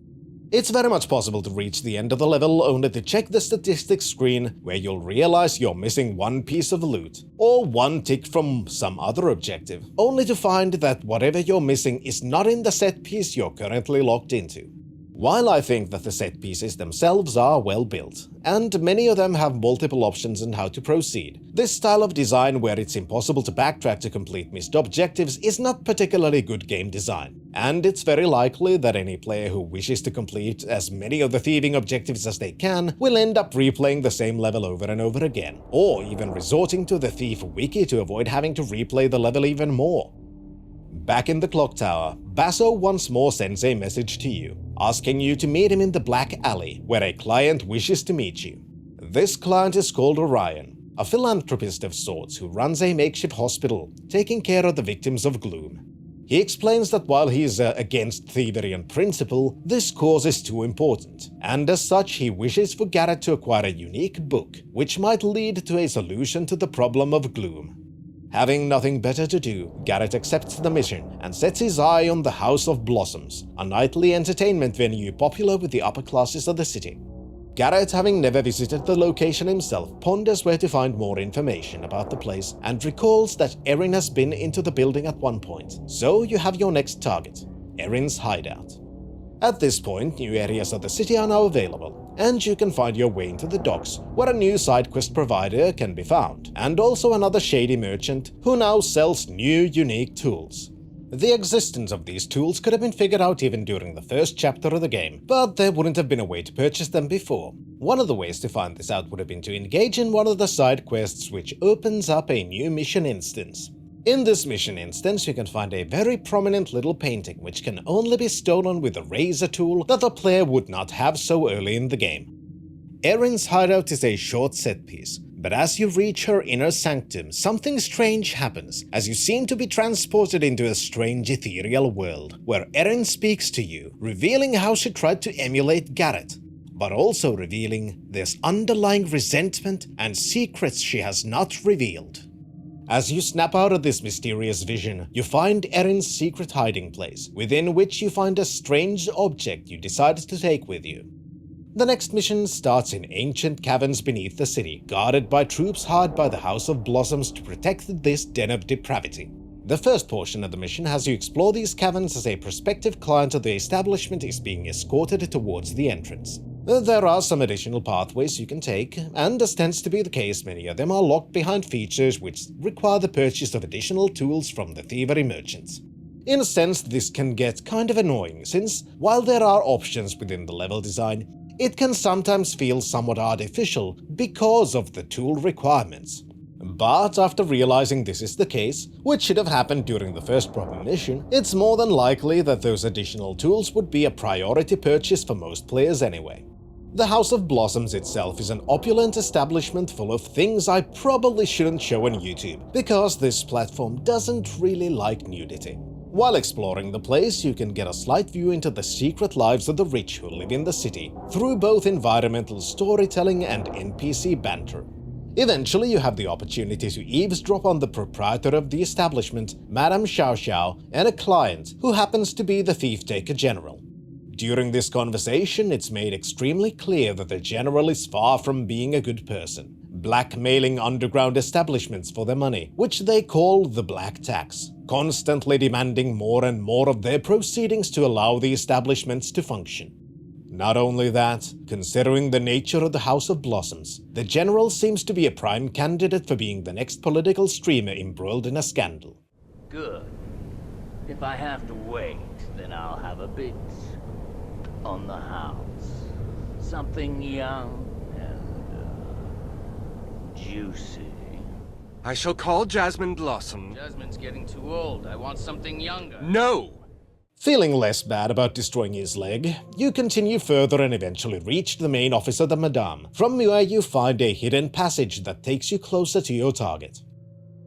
It's very much possible to reach the end of the level only to check the statistics screen where you'll realize you're missing one piece of loot, or one tick from some other objective, only to find that whatever you're missing is not in the set piece you're currently locked into. While I think that the set pieces themselves are well built, and many of them have multiple options on how to proceed, this style of design where it's impossible to backtrack to complete missed objectives is not particularly good game design, and it's very likely that any player who wishes to complete as many of the thieving objectives as they can will end up replaying the same level over and over again, or even resorting to the Thief wiki to avoid having to replay the level even more. Back in the clock tower, Basso once more sends a message to you, asking you to meet him in the Black Alley, where a client wishes to meet you. This client is called Orion, a philanthropist of sorts who runs a makeshift hospital, taking care of the victims of gloom. He explains that while he is against thievery in principle, this cause is too important, and as such he wishes for Garrett to acquire a unique book, which might lead to a solution to the problem of gloom. Having nothing better to do, Garrett accepts the mission and sets his eye on the House of Blossoms, a nightly entertainment venue popular with the upper classes of the city. Garrett, having never visited the location himself, ponders where to find more information about the place and recalls that Erin has been into the building at one point, so you have your next target, Erin's hideout. At this point, new areas of the city are now available, and you can find your way into the docks, where a new side quest provider can be found, and also another shady merchant who now sells new unique tools. The existence of these tools could have been figured out even during the first chapter of the game, but there wouldn't have been a way to purchase them before. One of the ways to find this out would have been to engage in one of the side quests, which opens up a new mission instance. In this mission instance, you can find a very prominent little painting which can only be stolen with a razor tool that the player would not have so early in the game. Erin's hideout is a short set piece, but as you reach her inner sanctum, something strange happens as you seem to be transported into a strange ethereal world, where Erin speaks to you, revealing how she tried to emulate Garrett, but also revealing this underlying resentment and secrets she has not revealed. As you snap out of this mysterious vision, you find Erin's secret hiding place, within which you find a strange object you decided to take with you. The next mission starts in ancient caverns beneath the city, guarded by troops hired by the House of Blossoms to protect this den of depravity. The first portion of the mission has you explore these caverns as a prospective client of the establishment is being escorted towards the entrance. There are some additional pathways you can take, and as tends to be the case, many of them are locked behind features which require the purchase of additional tools from the thievery merchants. In a sense, this can get kind of annoying, since while there are options within the level design, it can sometimes feel somewhat artificial because of the tool requirements. But after realizing this is the case, which should have happened during the first proper mission, it's more than likely that those additional tools would be a priority purchase for most players anyway. The House of Blossoms itself is an opulent establishment full of things I probably shouldn't show on YouTube, because this platform doesn't really like nudity. While exploring the place, you can get a slight view into the secret lives of the rich who live in the city, through both environmental storytelling and NPC banter. Eventually, you have the opportunity to eavesdrop on the proprietor of the establishment, Madame Xiao Xiao, and a client who happens to be the thief-taker general. During this conversation, it's made extremely clear that the general is far from being a good person, blackmailing underground establishments for their money, which they call the Black Tax, constantly demanding more and more of their proceedings to allow the establishments to function. Not only that, considering the nature of the House of Blossoms, the general seems to be a prime candidate for being the next political streamer embroiled in a scandal. Good. If I have to wait, then I'll have a bit on the house. Something young and juicy. I shall call Jasmine Blossom. Jasmine's getting too old. I want something younger. No! Feeling less bad about destroying his leg, you continue further and eventually reach the main office of the Madame, from where you find a hidden passage that takes you closer to your target.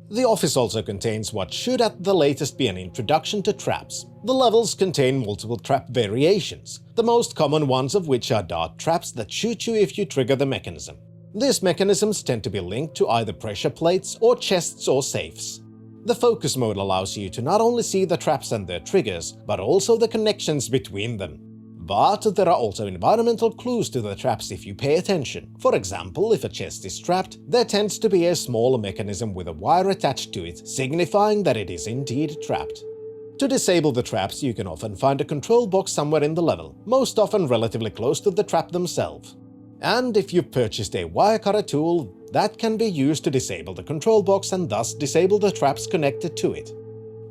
The office also contains what should at the latest be an introduction to traps. The levels contain multiple trap variations, the most common ones of which are dart traps that shoot you if you trigger the mechanism. These mechanisms tend to be linked to either pressure plates or chests or safes. The focus mode allows you to not only see the traps and their triggers, but also the connections between them. But there are also environmental clues to the traps if you pay attention. For example, if a chest is trapped, there tends to be a small mechanism with a wire attached to it, signifying that it is indeed trapped. To disable the traps, you can often find a control box somewhere in the level, most often relatively close to the trap themselves. And if you've purchased a wire cutter tool, that can be used to disable the control box and thus disable the traps connected to it.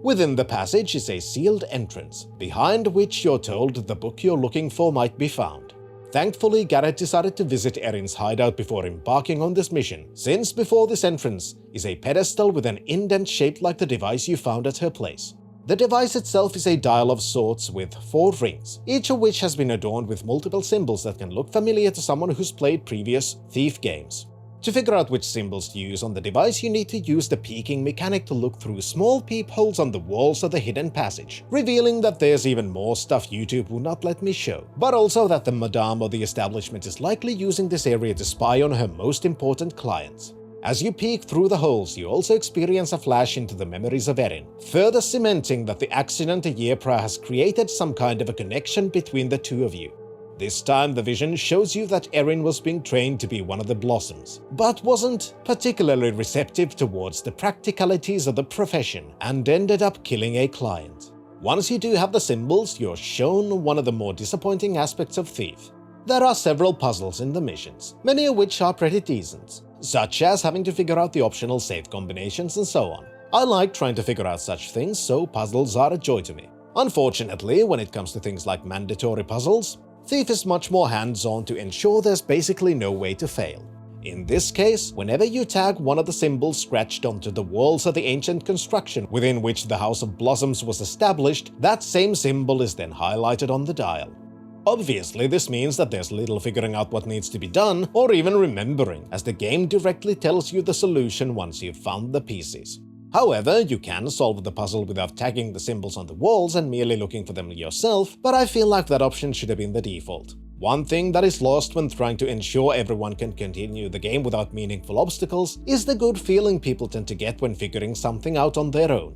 Within the passage is a sealed entrance, behind which you're told the book you're looking for might be found. Thankfully, Garrett decided to visit Erin's hideout before embarking on this mission, since before this entrance is a pedestal with an indent shaped like the device you found at her place. The device itself is a dial of sorts with 4 rings, each of which has been adorned with multiple symbols that can look familiar to someone who's played previous Thief games. To figure out which symbols to use on the device, you need to use the peeking mechanic to look through small peepholes on the walls of the hidden passage, revealing that there's even more stuff YouTube will not let me show, but also that the Madame or the establishment is likely using this area to spy on her most important clients. As you peek through the holes, you also experience a flash into the memories of Erin, further cementing that the accident a year prior has created some kind of a connection between the two of you. This time the vision shows you that Erin was being trained to be one of the Blossoms, but wasn't particularly receptive towards the practicalities of the profession and ended up killing a client. Once you do have the symbols, you're shown one of the more disappointing aspects of Thief. There are several puzzles in the missions, many of which are pretty decent, such as having to figure out the optional save combinations and so on. I like trying to figure out such things, so puzzles are a joy to me. Unfortunately, when it comes to things like mandatory puzzles, Thief is much more hands-on to ensure there's basically no way to fail. In this case, whenever you tag one of the symbols scratched onto the walls of the ancient construction within which the House of Blossoms was established, that same symbol is then highlighted on the dial. Obviously, this means that there's little figuring out what needs to be done, or even remembering, as the game directly tells you the solution once you've found the pieces. However, you can solve the puzzle without tagging the symbols on the walls and merely looking for them yourself, but I feel like that option should have been the default. One thing that is lost when trying to ensure everyone can continue the game without meaningful obstacles is the good feeling people tend to get when figuring something out on their own.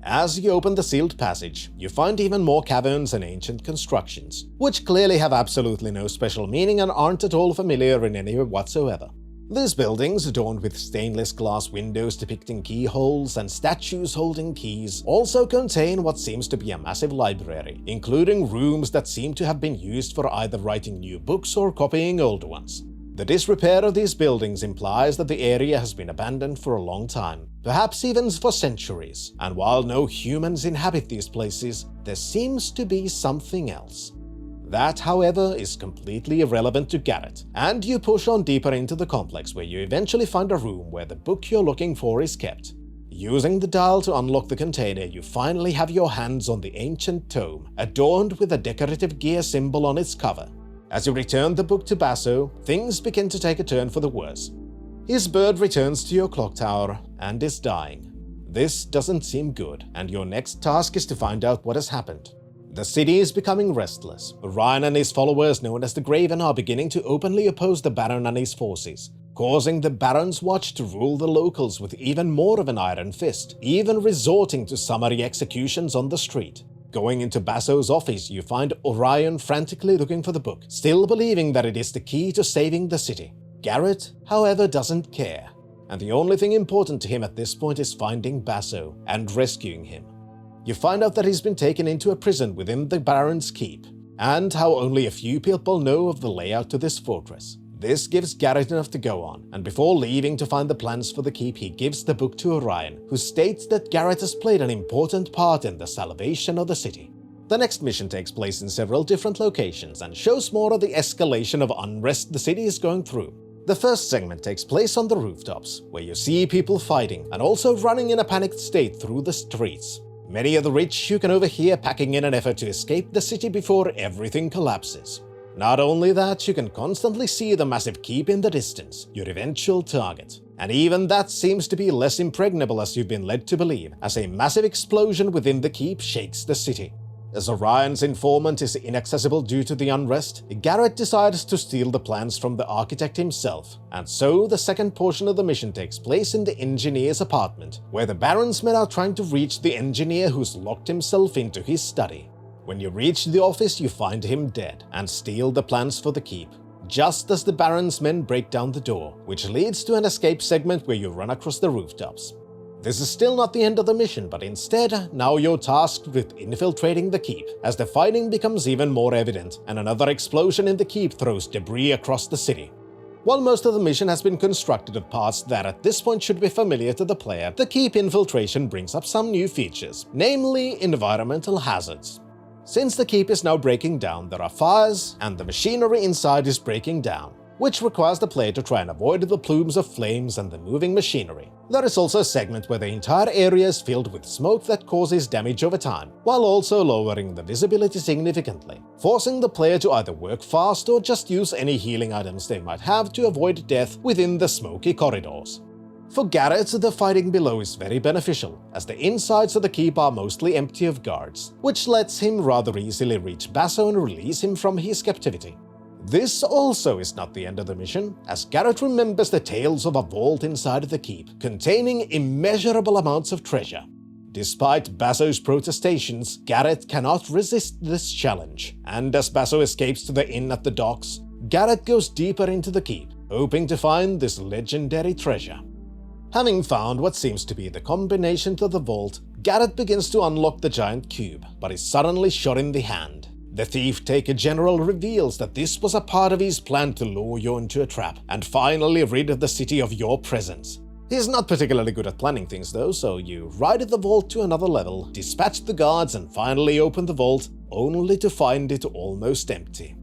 As you open the sealed passage, you find even more caverns and ancient constructions, which clearly have absolutely no special meaning and aren't at all familiar in any way whatsoever. These buildings, adorned with stainless glass windows depicting keyholes and statues holding keys, also contain what seems to be a massive library, including rooms that seem to have been used for either writing new books or copying old ones. The disrepair of these buildings implies that the area has been abandoned for a long time, perhaps even for centuries, and while no humans inhabit these places, there seems to be something else. That, however, is completely irrelevant to Garrett, and you push on deeper into the complex where you eventually find a room where the book you're looking for is kept. Using the dial to unlock the container, you finally have your hands on the ancient tome, adorned with a decorative gear symbol on its cover. As you return the book to Basso, things begin to take a turn for the worse. His bird returns to your clock tower and is dying. This doesn't seem good, and your next task is to find out what has happened. The city is becoming restless. Orion and his followers, known as the Graven, are beginning to openly oppose the Baron and his forces, causing the Baron's Watch to rule the locals with even more of an iron fist, even resorting to summary executions on the street. Going into Basso's office, you find Orion frantically looking for the book, still believing that it is the key to saving the city. Garrett, however, doesn't care, and the only thing important to him at this point is finding Basso and rescuing him. You find out that he's been taken into a prison within the Baron's keep, and how only a few people know of the layout to this fortress. This gives Garrett enough to go on, and before leaving to find the plans for the keep, he gives the book to Orion, who states that Garrett has played an important part in the salvation of the city. The next mission takes place in several different locations and shows more of the escalation of unrest the city is going through. The first segment takes place on the rooftops, where you see people fighting and also running in a panicked state through the streets. Many of the rich you can overhear packing in an effort to escape the city before everything collapses. Not only that, you can constantly see the massive keep in the distance, your eventual target. And even that seems to be less impregnable as you've been led to believe, as a massive explosion within the keep shakes the city. As Orion's informant is inaccessible due to the unrest, Garrett decides to steal the plans from the architect himself, and so the second portion of the mission takes place in the engineer's apartment, where the Baron's men are trying to reach the engineer who's locked himself into his study. When you reach the office, you find him dead, and steal the plans for the keep, just as the Baron's men break down the door, which leads to an escape segment where you run across the rooftops. This is still not the end of the mission, but instead, now you're tasked with infiltrating the keep, as the fighting becomes even more evident, and another explosion in the keep throws debris across the city. While most of the mission has been constructed of parts that at this point should be familiar to the player, the keep infiltration brings up some new features, namely environmental hazards. Since the keep is now breaking down, there are fires, and the machinery inside is breaking down, which requires the player to try and avoid the plumes of flames and the moving machinery. There is also a segment where the entire area is filled with smoke that causes damage over time, while also lowering the visibility significantly, forcing the player to either work fast or just use any healing items they might have to avoid death within the smoky corridors. For Garrett, the fighting below is very beneficial, as the insides of the keep are mostly empty of guards, which lets him rather easily reach Basso and release him from his captivity. This also is not the end of the mission, as Garrett remembers the tales of a vault inside the keep, containing immeasurable amounts of treasure. Despite Basso's protestations, Garrett cannot resist this challenge, and as Basso escapes to the inn at the docks, Garrett goes deeper into the keep, hoping to find this legendary treasure. Having found what seems to be the combination to the vault, Garrett begins to unlock the giant cube, but is suddenly shot in the hand. The thief-taker general reveals that this was a part of his plan to lure you into a trap and finally rid the city of your presence. He's not particularly good at planning things though, so you ride the vault to another level, dispatch the guards and finally open the vault, only to find it almost empty.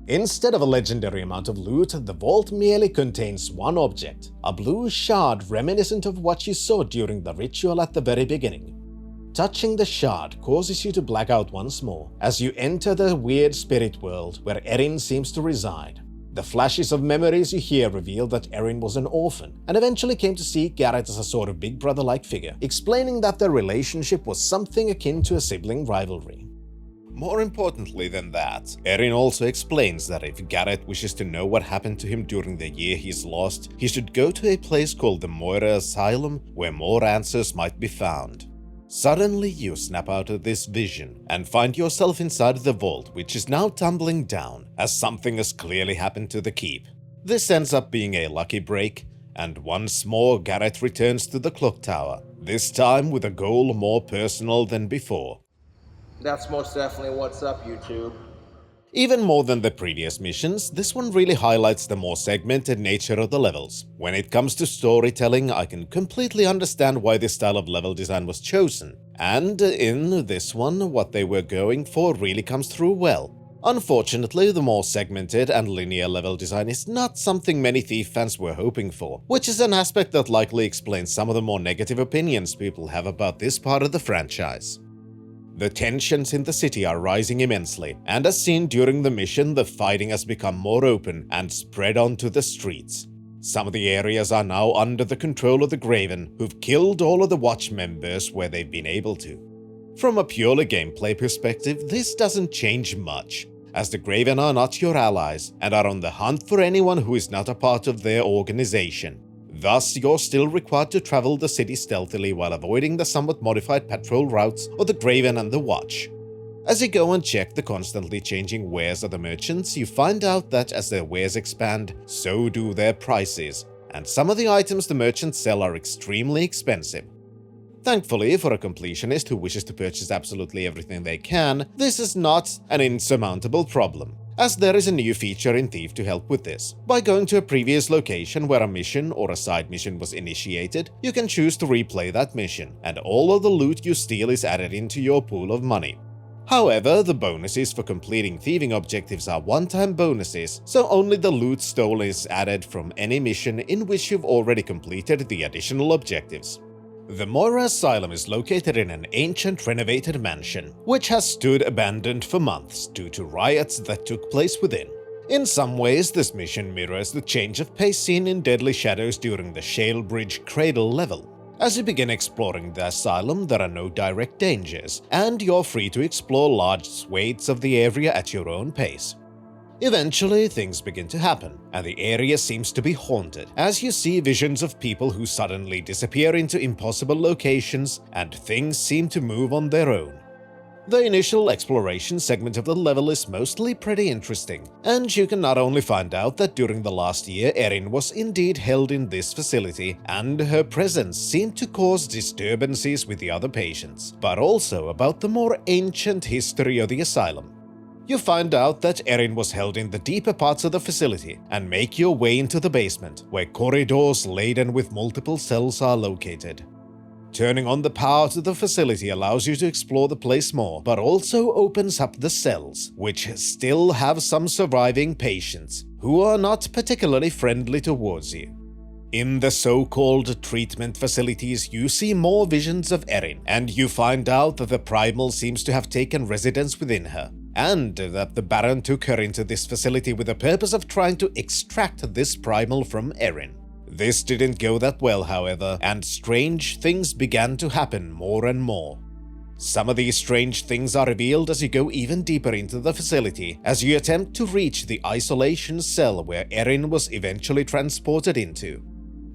Instead of a legendary amount of loot, the vault merely contains one object, a blue shard reminiscent of what you saw during the ritual at the very beginning. Touching the shard causes you to black out once more, as you enter the weird spirit world where Erin seems to reside. The flashes of memories you hear reveal that Erin was an orphan, and eventually came to see Garrett as a sort of big brother-like figure, explaining that their relationship was something akin to a sibling rivalry. More importantly than that, Erin also explains that if Garrett wishes to know what happened to him during the year he's lost, he should go to a place called the Moira Asylum, where more answers might be found. Suddenly, you snap out of this vision and find yourself inside the vault, which is now tumbling down, as something has clearly happened to the keep. This ends up being a lucky break, and once more Garrett returns to the clock tower, this time with a goal more personal than before. That's most definitely what's up, YouTube. Even more than the previous missions, this one really highlights the more segmented nature of the levels. When it comes to storytelling, I can completely understand why this style of level design was chosen, and in this one, what they were going for really comes through well. Unfortunately, the more segmented and linear level design is not something many Thief fans were hoping for, which is an aspect that likely explains some of the more negative opinions people have about this part of the franchise. The tensions in the city are rising immensely, and as seen during the mission, the fighting has become more open and spread onto the streets. Some of the areas are now under the control of the Graven, who've killed all of the Watch members where they've been able to. From a purely gameplay perspective, this doesn't change much, as the Graven are not your allies and are on the hunt for anyone who is not a part of their organization. Thus, you're still required to travel the city stealthily while avoiding the somewhat modified patrol routes of the Graven and the Watch. As you go and check the constantly changing wares of the merchants, you find out that as their wares expand, so do their prices, and some of the items the merchants sell are extremely expensive. Thankfully, for a completionist who wishes to purchase absolutely everything they can, this is not an insurmountable problem, as there is a new feature in Thief to help with this. By going to a previous location where a mission or a side mission was initiated, you can choose to replay that mission, and all of the loot you steal is added into your pool of money. However, the bonuses for completing thieving objectives are one-time bonuses, so only the loot stolen is added from any mission in which you've already completed the additional objectives. The Moira Asylum is located in an ancient renovated mansion, which has stood abandoned for months due to riots that took place within. In some ways, this mission mirrors the change of pace seen in Deadly Shadows during the Shale Bridge Cradle level. As you begin exploring the asylum, there are no direct dangers, and you're free to explore large swathes of the area at your own pace. Eventually, things begin to happen, and the area seems to be haunted, as you see visions of people who suddenly disappear into impossible locations, and things seem to move on their own. The initial exploration segment of the level is mostly pretty interesting, and you can not only find out that during the last year Erin was indeed held in this facility, and her presence seemed to cause disturbances with the other patients, but also about the more ancient history of the asylum. You find out that Erin was held in the deeper parts of the facility and make your way into the basement, where corridors laden with multiple cells are located. Turning on the power to the facility allows you to explore the place more, but also opens up the cells, which still have some surviving patients, who are not particularly friendly towards you. In the so-called treatment facilities, you see more visions of Erin, and you find out that the Primal seems to have taken residence within her, and that the Baron took her into this facility with the purpose of trying to extract this Primal from Erin. This didn't go that well, however, and strange things began to happen more and more. Some of these strange things are revealed as you go even deeper into the facility, as you attempt to reach the isolation cell where Erin was eventually transported into.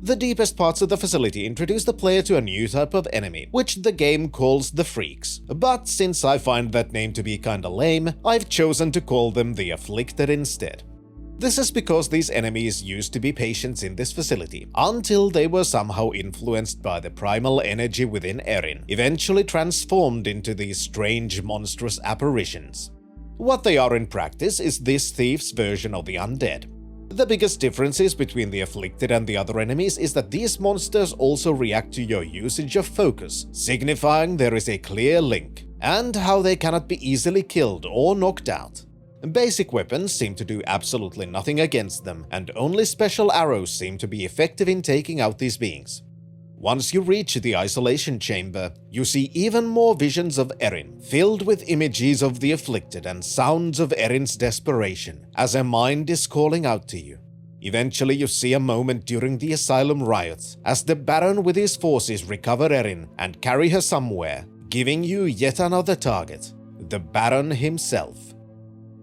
The deepest parts of the facility introduce the player to a new type of enemy, which the game calls the Freaks, but since I find that name to be kinda lame, I've chosen to call them the Afflicted instead. This is because these enemies used to be patients in this facility, until they were somehow influenced by the primal energy within Erin, eventually transformed into these strange monstrous apparitions. What they are in practice is this thief's version of the undead. The biggest differences between the Afflicted and the other enemies is that these monsters also react to your usage of focus, signifying there is a clear link, and how they cannot be easily killed or knocked out. Basic weapons seem to do absolutely nothing against them, and only special arrows seem to be effective in taking out these beings. Once you reach the isolation chamber, you see even more visions of Erin, filled with images of the Afflicted and sounds of Erin's desperation, as her mind is calling out to you. Eventually you see a moment during the asylum riots, as the Baron with his forces recover Erin and carry her somewhere, giving you yet another target, the Baron himself.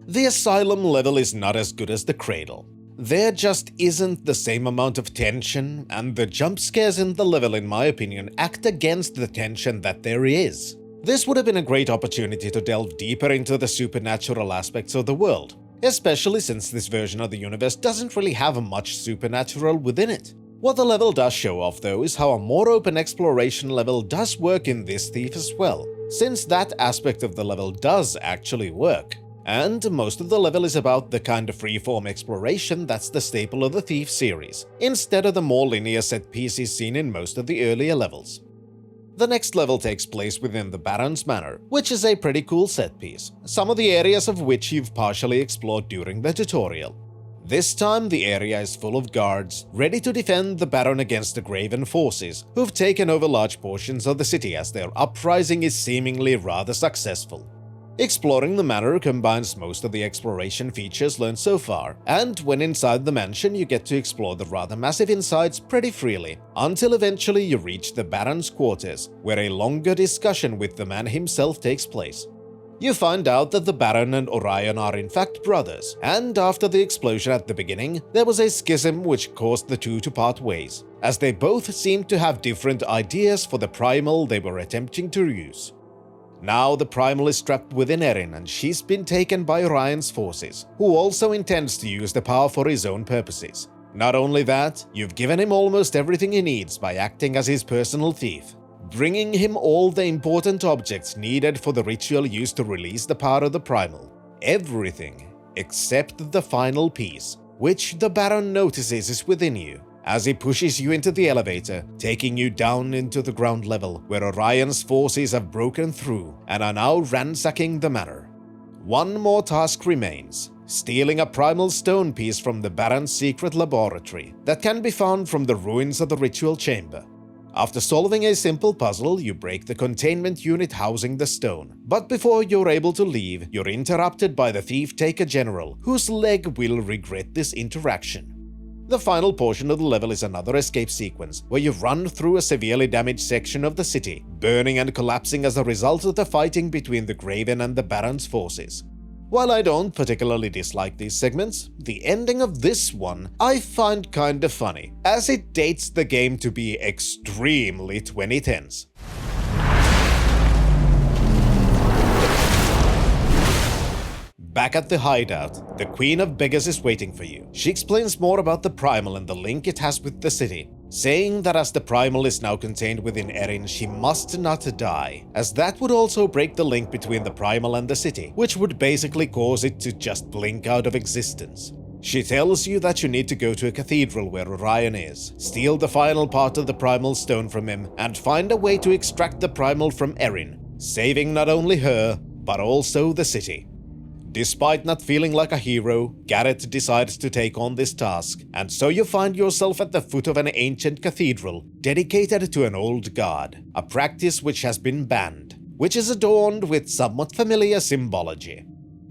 The asylum level is not as good as the Cradle. There just isn't the same amount of tension, and the jump scares in the level, in my opinion, act against the tension that there is. This would have been a great opportunity to delve deeper into the supernatural aspects of the world, especially since this version of the universe doesn't really have much supernatural within it. What the level does show off, though, is how a more open exploration level does work in this Thief as well, since that aspect of the level does actually work. And most of the level is about the kind of freeform exploration that's the staple of the Thief series, instead of the more linear set pieces seen in most of the earlier levels. The next level takes place within the Baron's Manor, which is a pretty cool set piece, some of the areas of which you've partially explored during the tutorial. This time the area is full of guards, ready to defend the Baron against the Graven forces, who've taken over large portions of the city as their uprising is seemingly rather successful. Exploring the manor combines most of the exploration features learned so far, and when inside the mansion you get to explore the rather massive insides pretty freely, until eventually you reach the Baron's quarters, where a longer discussion with the man himself takes place. You find out that the Baron and Orion are in fact brothers, and after the explosion at the beginning, there was a schism which caused the two to part ways, as they both seemed to have different ideas for the primal they were attempting to use. Now the Primal is trapped within Erin, and she's been taken by Orion's forces, who also intends to use the power for his own purposes. Not only that, you've given him almost everything he needs by acting as his personal thief, bringing him all the important objects needed for the ritual used to release the power of the Primal. Everything except the final piece, which the Baron notices is within you, as he pushes you into the elevator, taking you down into the ground level, where Orion's forces have broken through and are now ransacking the manor. One more task remains, stealing a primal stone piece from the Baron's secret laboratory that can be found from the ruins of the ritual chamber. After solving a simple puzzle, you break the containment unit housing the stone. But before you're able to leave, you're interrupted by the thief-taker general, whose leg will regret this interaction. The final portion of the level is another escape sequence, where you run through a severely damaged section of the city, burning and collapsing as a result of the fighting between the Graven and the Baron's forces. While I don't particularly dislike these segments, the ending of this one I find kinda funny, as it dates the game to be extremely 2010s. Back at the Hideout, the Queen of Beggars is waiting for you. She explains more about the Primal and the link it has with the city, saying that as the Primal is now contained within Erin, she must not die, as that would also break the link between the Primal and the city, which would basically cause it to just blink out of existence. She tells you that you need to go to a cathedral where Orion is, steal the final part of the Primal stone from him, and find a way to extract the Primal from Erin, saving not only her, but also the city. Despite not feeling like a hero, Garrett decides to take on this task, and so you find yourself at the foot of an ancient cathedral dedicated to an old god, a practice which has been banned, which is adorned with somewhat familiar symbology.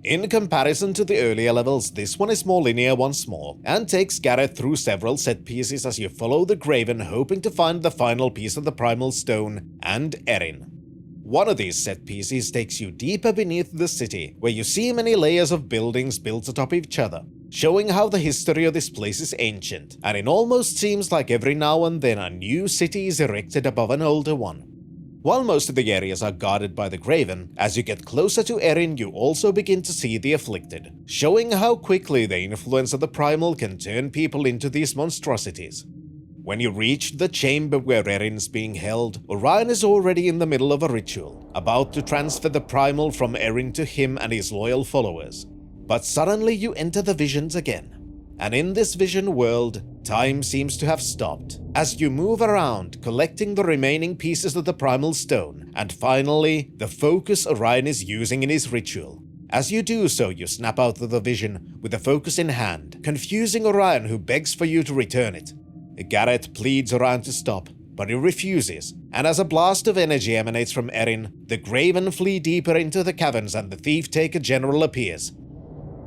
In comparison to the earlier levels, this one is more linear once more, and takes Garrett through several set pieces as you follow the Graven, hoping to find the final piece of the Primal Stone and Erin. One of these set pieces takes you deeper beneath the city, where you see many layers of buildings built atop each other, showing how the history of this place is ancient, and it almost seems like every now and then a new city is erected above an older one. While most of the areas are guarded by the Graven, as you get closer to Erin you also begin to see the Afflicted, showing how quickly the influence of the Primal can turn people into these monstrosities. When you reach the chamber where Erin's being held, Orion is already in the middle of a ritual, about to transfer the Primal from Erin to him and his loyal followers. But suddenly you enter the visions again. And in this vision world, time seems to have stopped, as you move around collecting the remaining pieces of the Primal Stone, and finally, the focus Orion is using in his ritual. As you do so, you snap out of the vision with the focus in hand, confusing Orion, who begs for you to return it. Garrett pleads Orion to stop, but he refuses, and as a blast of energy emanates from Erin, the Graven flee deeper into the caverns and the Thief-Taker General appears.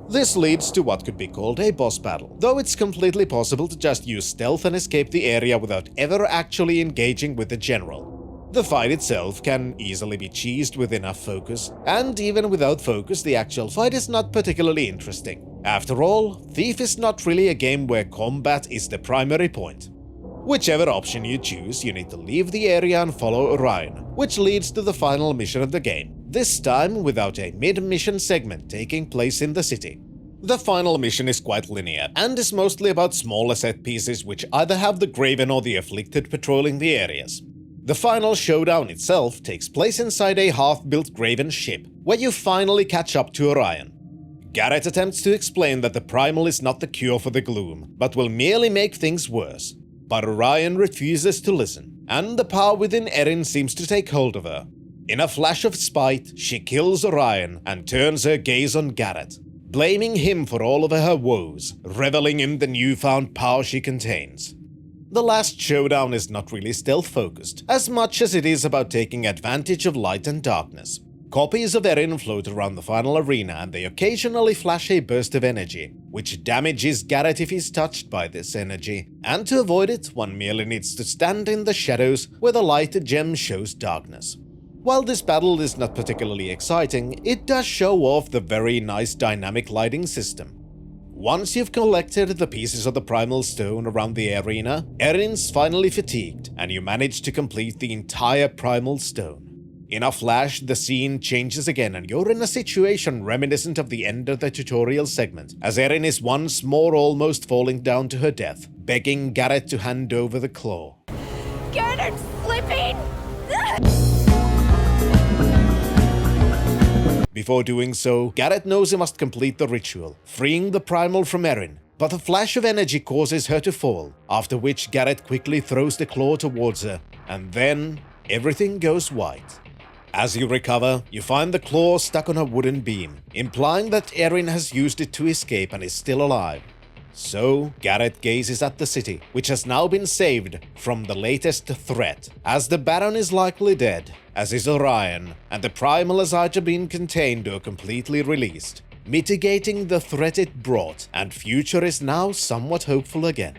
This leads to what could be called a boss battle, though it's completely possible to just use stealth and escape the area without ever actually engaging with the General. The fight itself can easily be cheesed with enough focus, and even without focus the actual fight is not particularly interesting. After all, Thief is not really a game where combat is the primary point. Whichever option you choose, you need to leave the area and follow Orion, which leads to the final mission of the game, this time without a mid-mission segment taking place in the city. The final mission is quite linear, and is mostly about smaller set pieces which either have the Graven or the Afflicted patrolling the areas. The final showdown itself takes place inside a half-built Graven ship, where you finally catch up to Orion. Garrett attempts to explain that the Primal is not the cure for the gloom, but will merely make things worse. But Orion refuses to listen, and the power within Erin seems to take hold of her. In a flash of spite, she kills Orion and turns her gaze on Garrett, blaming him for all of her woes, reveling in the newfound power she contains. The last showdown is not really stealth-focused, as much as it is about taking advantage of light and darkness. Copies of Erin float around the final arena, and they occasionally flash a burst of energy, which damages Garrett if he's touched by this energy, and to avoid it, one merely needs to stand in the shadows where the light gem shows darkness. While this battle is not particularly exciting, it does show off the very nice dynamic lighting system. Once you've collected the pieces of the Primal Stone around the arena, Erin's finally fatigued, and you manage to complete the entire Primal Stone. In a flash, the scene changes again and you're in a situation reminiscent of the end of the tutorial segment, as Erin is once more almost falling down to her death, begging Garrett to hand over the claw. Get it slipping! Before doing so, Garrett knows he must complete the ritual, freeing the Primal from Erin, but a flash of energy causes her to fall, after which Garrett quickly throws the claw towards her, and then everything goes white. As you recover, you find the claw stuck on a wooden beam, implying that Erin has used it to escape and is still alive. So, Garrett gazes at the city, which has now been saved from the latest threat, as the Baron is likely dead, as is Orion, and the Primal has either been contained or completely released, mitigating the threat it brought, and future is now somewhat hopeful again.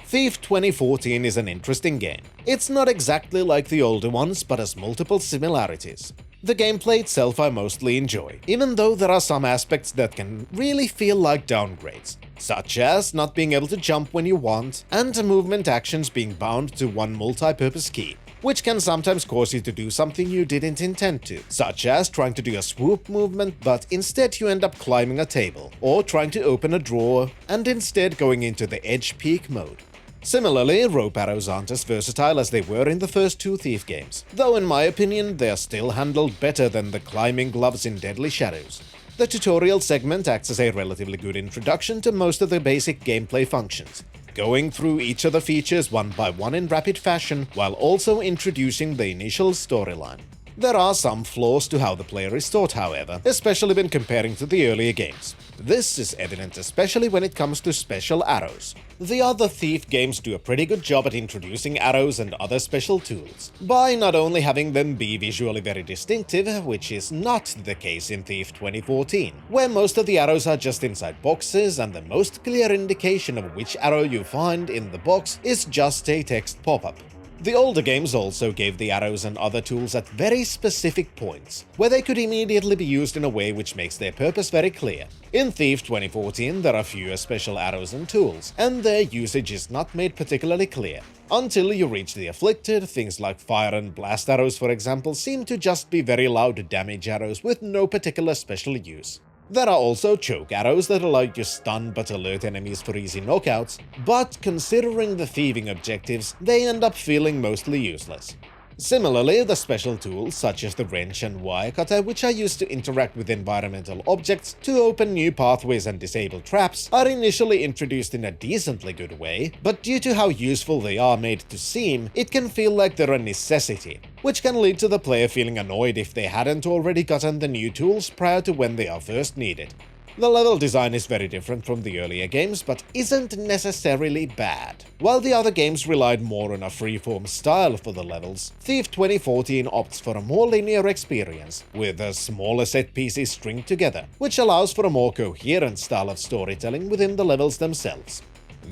Thief 2014 is an interesting game. It's not exactly like the older ones, but has multiple similarities. The gameplay itself I mostly enjoy, even though there are some aspects that can really feel like downgrades, such as not being able to jump when you want, and movement actions being bound to one multi-purpose key, which can sometimes cause you to do something you didn't intend to, such as trying to do a swoop movement but instead you end up climbing a table, or trying to open a drawer and instead going into the edge peek mode. Similarly, rope arrows aren't as versatile as they were in the first two Thief games, though in my opinion they are still handled better than the climbing gloves in Deadly Shadows. The tutorial segment acts as a relatively good introduction to most of the basic gameplay functions, going through each of the features one by one in rapid fashion while also introducing the initial storyline. There are some flaws to how the player is taught, however, especially when comparing to the earlier games. This is evident especially when it comes to special arrows. The other Thief games do a pretty good job at introducing arrows and other special tools, by not only having them be visually very distinctive, which is not the case in Thief 2014, where most of the arrows are just inside boxes and the most clear indication of which arrow you find in the box is just a text pop-up. The older games also gave the arrows and other tools at very specific points, where they could immediately be used in a way which makes their purpose very clear. In Thief 2014, there are fewer special arrows and tools, and their usage is not made particularly clear. Until you reach the Afflicted, things like fire and blast arrows, for example, seem to just be very loud damage arrows with no particular special use. There are also choke arrows that allow you to stun but alert enemies for easy knockouts, but considering the thieving objectives, they end up feeling mostly useless. Similarly, the special tools such as the wrench and wire cutter, which are used to interact with environmental objects to open new pathways and disable traps, are initially introduced in a decently good way, but due to how useful they are made to seem, it can feel like they're a necessity, which can lead to the player feeling annoyed if they hadn't already gotten the new tools prior to when they are first needed. The level design is very different from the earlier games, but isn't necessarily bad. While the other games relied more on a freeform style for the levels, Thief 2014 opts for a more linear experience, with smaller set pieces stringed together, which allows for a more coherent style of storytelling within the levels themselves.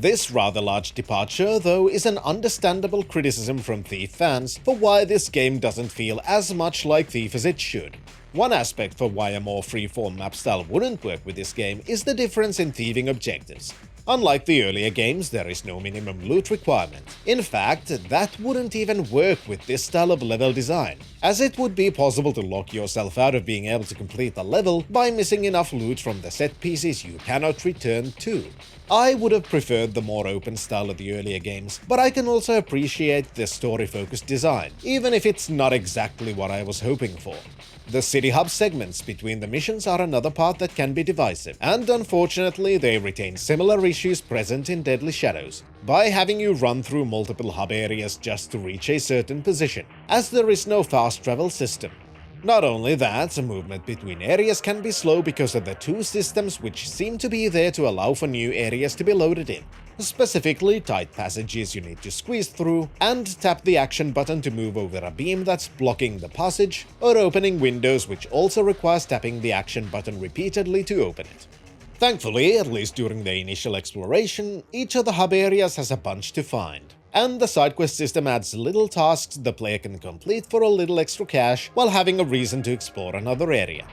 This rather large departure, though, is an understandable criticism from Thief fans for why this game doesn't feel as much like Thief as it should. One aspect for why a more freeform map style wouldn't work with this game is the difference in thieving objectives. Unlike the earlier games, there is no minimum loot requirement. In fact, that wouldn't even work with this style of level design, as it would be possible to lock yourself out of being able to complete a level by missing enough loot from the set pieces you cannot return to. I would have preferred the more open style of the earlier games, but I can also appreciate the story-focused design, even if it's not exactly what I was hoping for. The city hub segments between the missions are another part that can be divisive, and unfortunately they retain similar issues present in Deadly Shadows, by having you run through multiple hub areas just to reach a certain position, as there is no fast travel system. Not only that, movement between areas can be slow because of the two systems which seem to be there to allow for new areas to be loaded in. Specifically, tight passages you need to squeeze through, and tap the action button to move over a beam that's blocking the passage, or opening windows which also requires tapping the action button repeatedly to open it. Thankfully, at least during the initial exploration, each of the hub areas has a bunch to find, and the side quest system adds little tasks the player can complete for a little extra cash while having a reason to explore another area.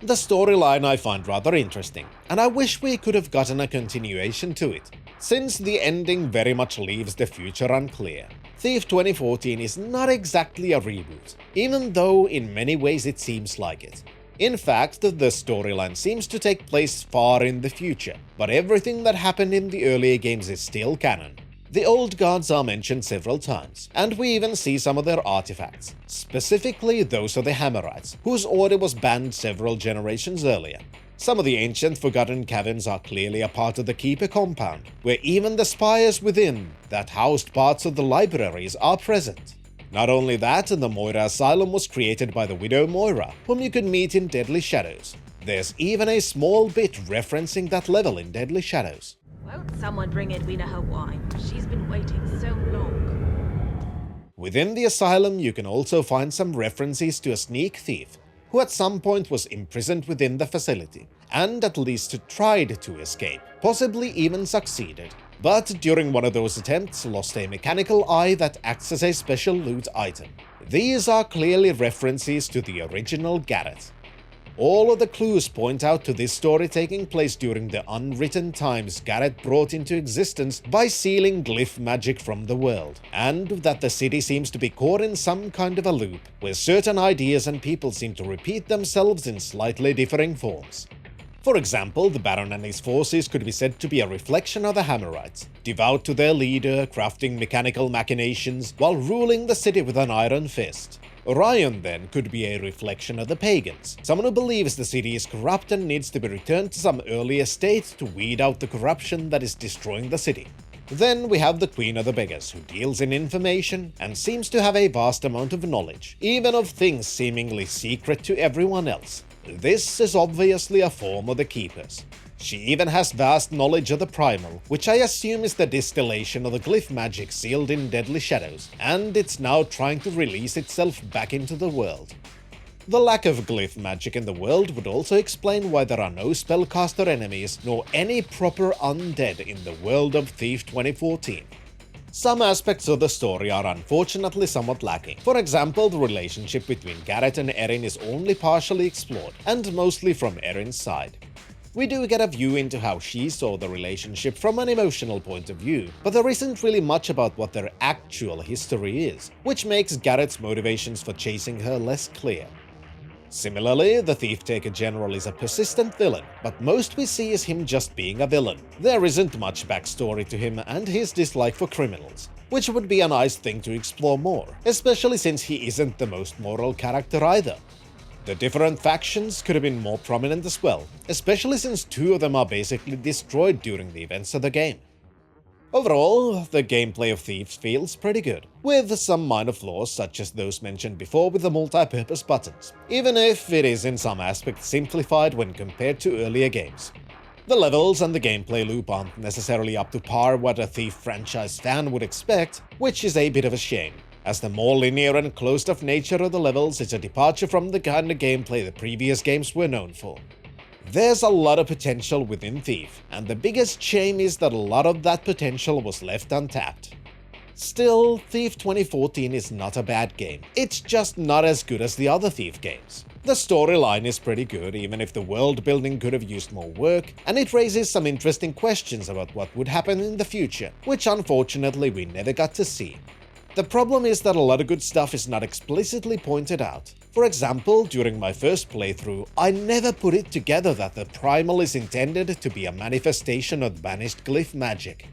The storyline I find rather interesting, and I wish we could have gotten a continuation to it, since the ending very much leaves the future unclear. Thief 2014 is not exactly a reboot, even though in many ways it seems like it. In fact, the storyline seems to take place far in the future, but everything that happened in the earlier games is still canon. The old gods are mentioned several times, and we even see some of their artifacts, specifically those of the Hammerites, whose order was banned several generations earlier. Some of the ancient forgotten caverns are clearly a part of the Keeper compound, where even the spires within that housed parts of the libraries are present. Not only that, the Moira Asylum was created by the widow Moira, whom you could meet in Deadly Shadows. There's even a small bit referencing that level in Deadly Shadows. Won't someone bring Edwina her wine? She's been waiting so long. Within the asylum, you can also find some references to a sneak thief, who at some point was imprisoned within the facility, and at least tried to escape, possibly even succeeded, but during one of those attempts lost a mechanical eye that acts as a special loot item. These are clearly references to the original Garrett. All of the clues point out to this story taking place during the unwritten times Garrett brought into existence by sealing glyph magic from the world, and that the city seems to be caught in some kind of a loop, where certain ideas and people seem to repeat themselves in slightly differing forms. For example, the Baron and his forces could be said to be a reflection of the Hammerites, devout to their leader, crafting mechanical machinations while ruling the city with an iron fist. Orion then could be a reflection of the pagans, someone who believes the city is corrupt and needs to be returned to some earlier state to weed out the corruption that is destroying the city. Then we have the Queen of the Beggars, who deals in information and seems to have a vast amount of knowledge, even of things seemingly secret to everyone else. This is obviously a form of the Keepers. She even has vast knowledge of the Primal, which I assume is the distillation of the glyph magic sealed in Deadly Shadows, and it's now trying to release itself back into the world. The lack of glyph magic in the world would also explain why there are no spellcaster enemies nor any proper undead in the world of Thief 2014. Some aspects of the story are unfortunately somewhat lacking. For example, the relationship between Garrett and Erin is only partially explored, and mostly from Erin's side. We do get a view into how she saw the relationship from an emotional point of view, but there isn't really much about what their actual history is, which makes Garrett's motivations for chasing her less clear. Similarly, the Thief-Taker General is a persistent villain, but most we see is him just being a villain. There isn't much backstory to him and his dislike for criminals, which would be a nice thing to explore more, especially since he isn't the most moral character either. The different factions could have been more prominent as well, especially since two of them are basically destroyed during the events of the game. Overall, the gameplay of Thieves feels pretty good, with some minor flaws such as those mentioned before with the multi-purpose buttons, even if it is in some aspects simplified when compared to earlier games. The levels and the gameplay loop aren't necessarily up to par what a Thief franchise fan would expect, which is a bit of a shame, as the more linear and closed-off nature of the levels is a departure from the kind of gameplay the previous games were known for. There's a lot of potential within Thief, and the biggest shame is that a lot of that potential was left untapped. Still, Thief 2014 is not a bad game, it's just not as good as the other Thief games. The storyline is pretty good, even if the world building could have used more work, and it raises some interesting questions about what would happen in the future, which unfortunately we never got to see. The problem is that a lot of good stuff is not explicitly pointed out. For example, during my first playthrough, I never put it together that the Primal is intended to be a manifestation of banished glyph magic.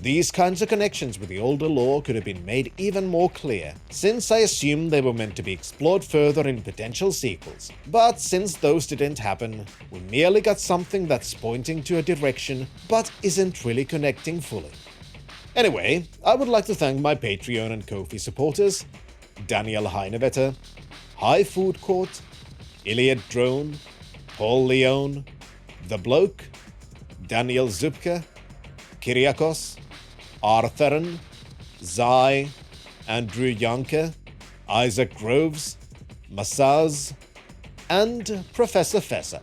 These kinds of connections with the older lore could have been made even more clear, since I assumed they were meant to be explored further in potential sequels. But since those didn't happen, we merely got something that's pointing to a direction, but isn't really connecting fully. Anyway, I would like to thank my Patreon and Ko-fi supporters, Daniel Heinevetter, High Food Court, Iliad Drone, Paul Leone, The Bloke, Daniel Zupka, Kyriakos, Arthurn, Zai, Andrew Yanker, Isaac Groves, Masaz, and Professor Fessa.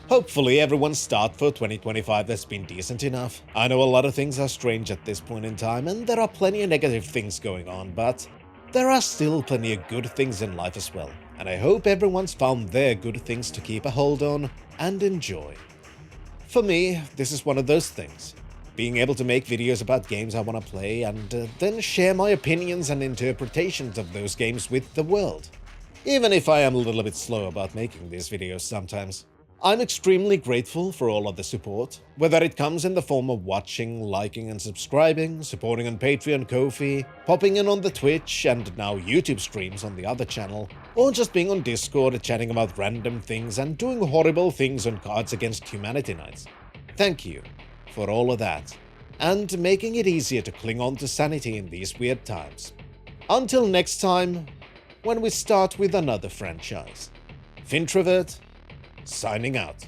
Hopefully everyone's start for 2025 has been decent enough. I know a lot of things are strange at this point in time, and there are plenty of negative things going on, but there are still plenty of good things in life as well, and I hope everyone's found their good things to keep a hold on and enjoy. For me, this is one of those things. Being able to make videos about games I want to play and then share my opinions and interpretations of those games with the world. Even if I am a little bit slow about making these videos sometimes. I'm extremely grateful for all of the support, whether it comes in the form of watching, liking and subscribing, supporting on Patreon, Ko-fi, popping in on the Twitch and now YouTube streams on the other channel, or just being on Discord chatting about random things and doing horrible things on Cards Against Humanity nights. Thank you for all of that, and making it easier to cling on to sanity in these weird times. Until next time, when we start with another franchise. Fintrovert, signing out.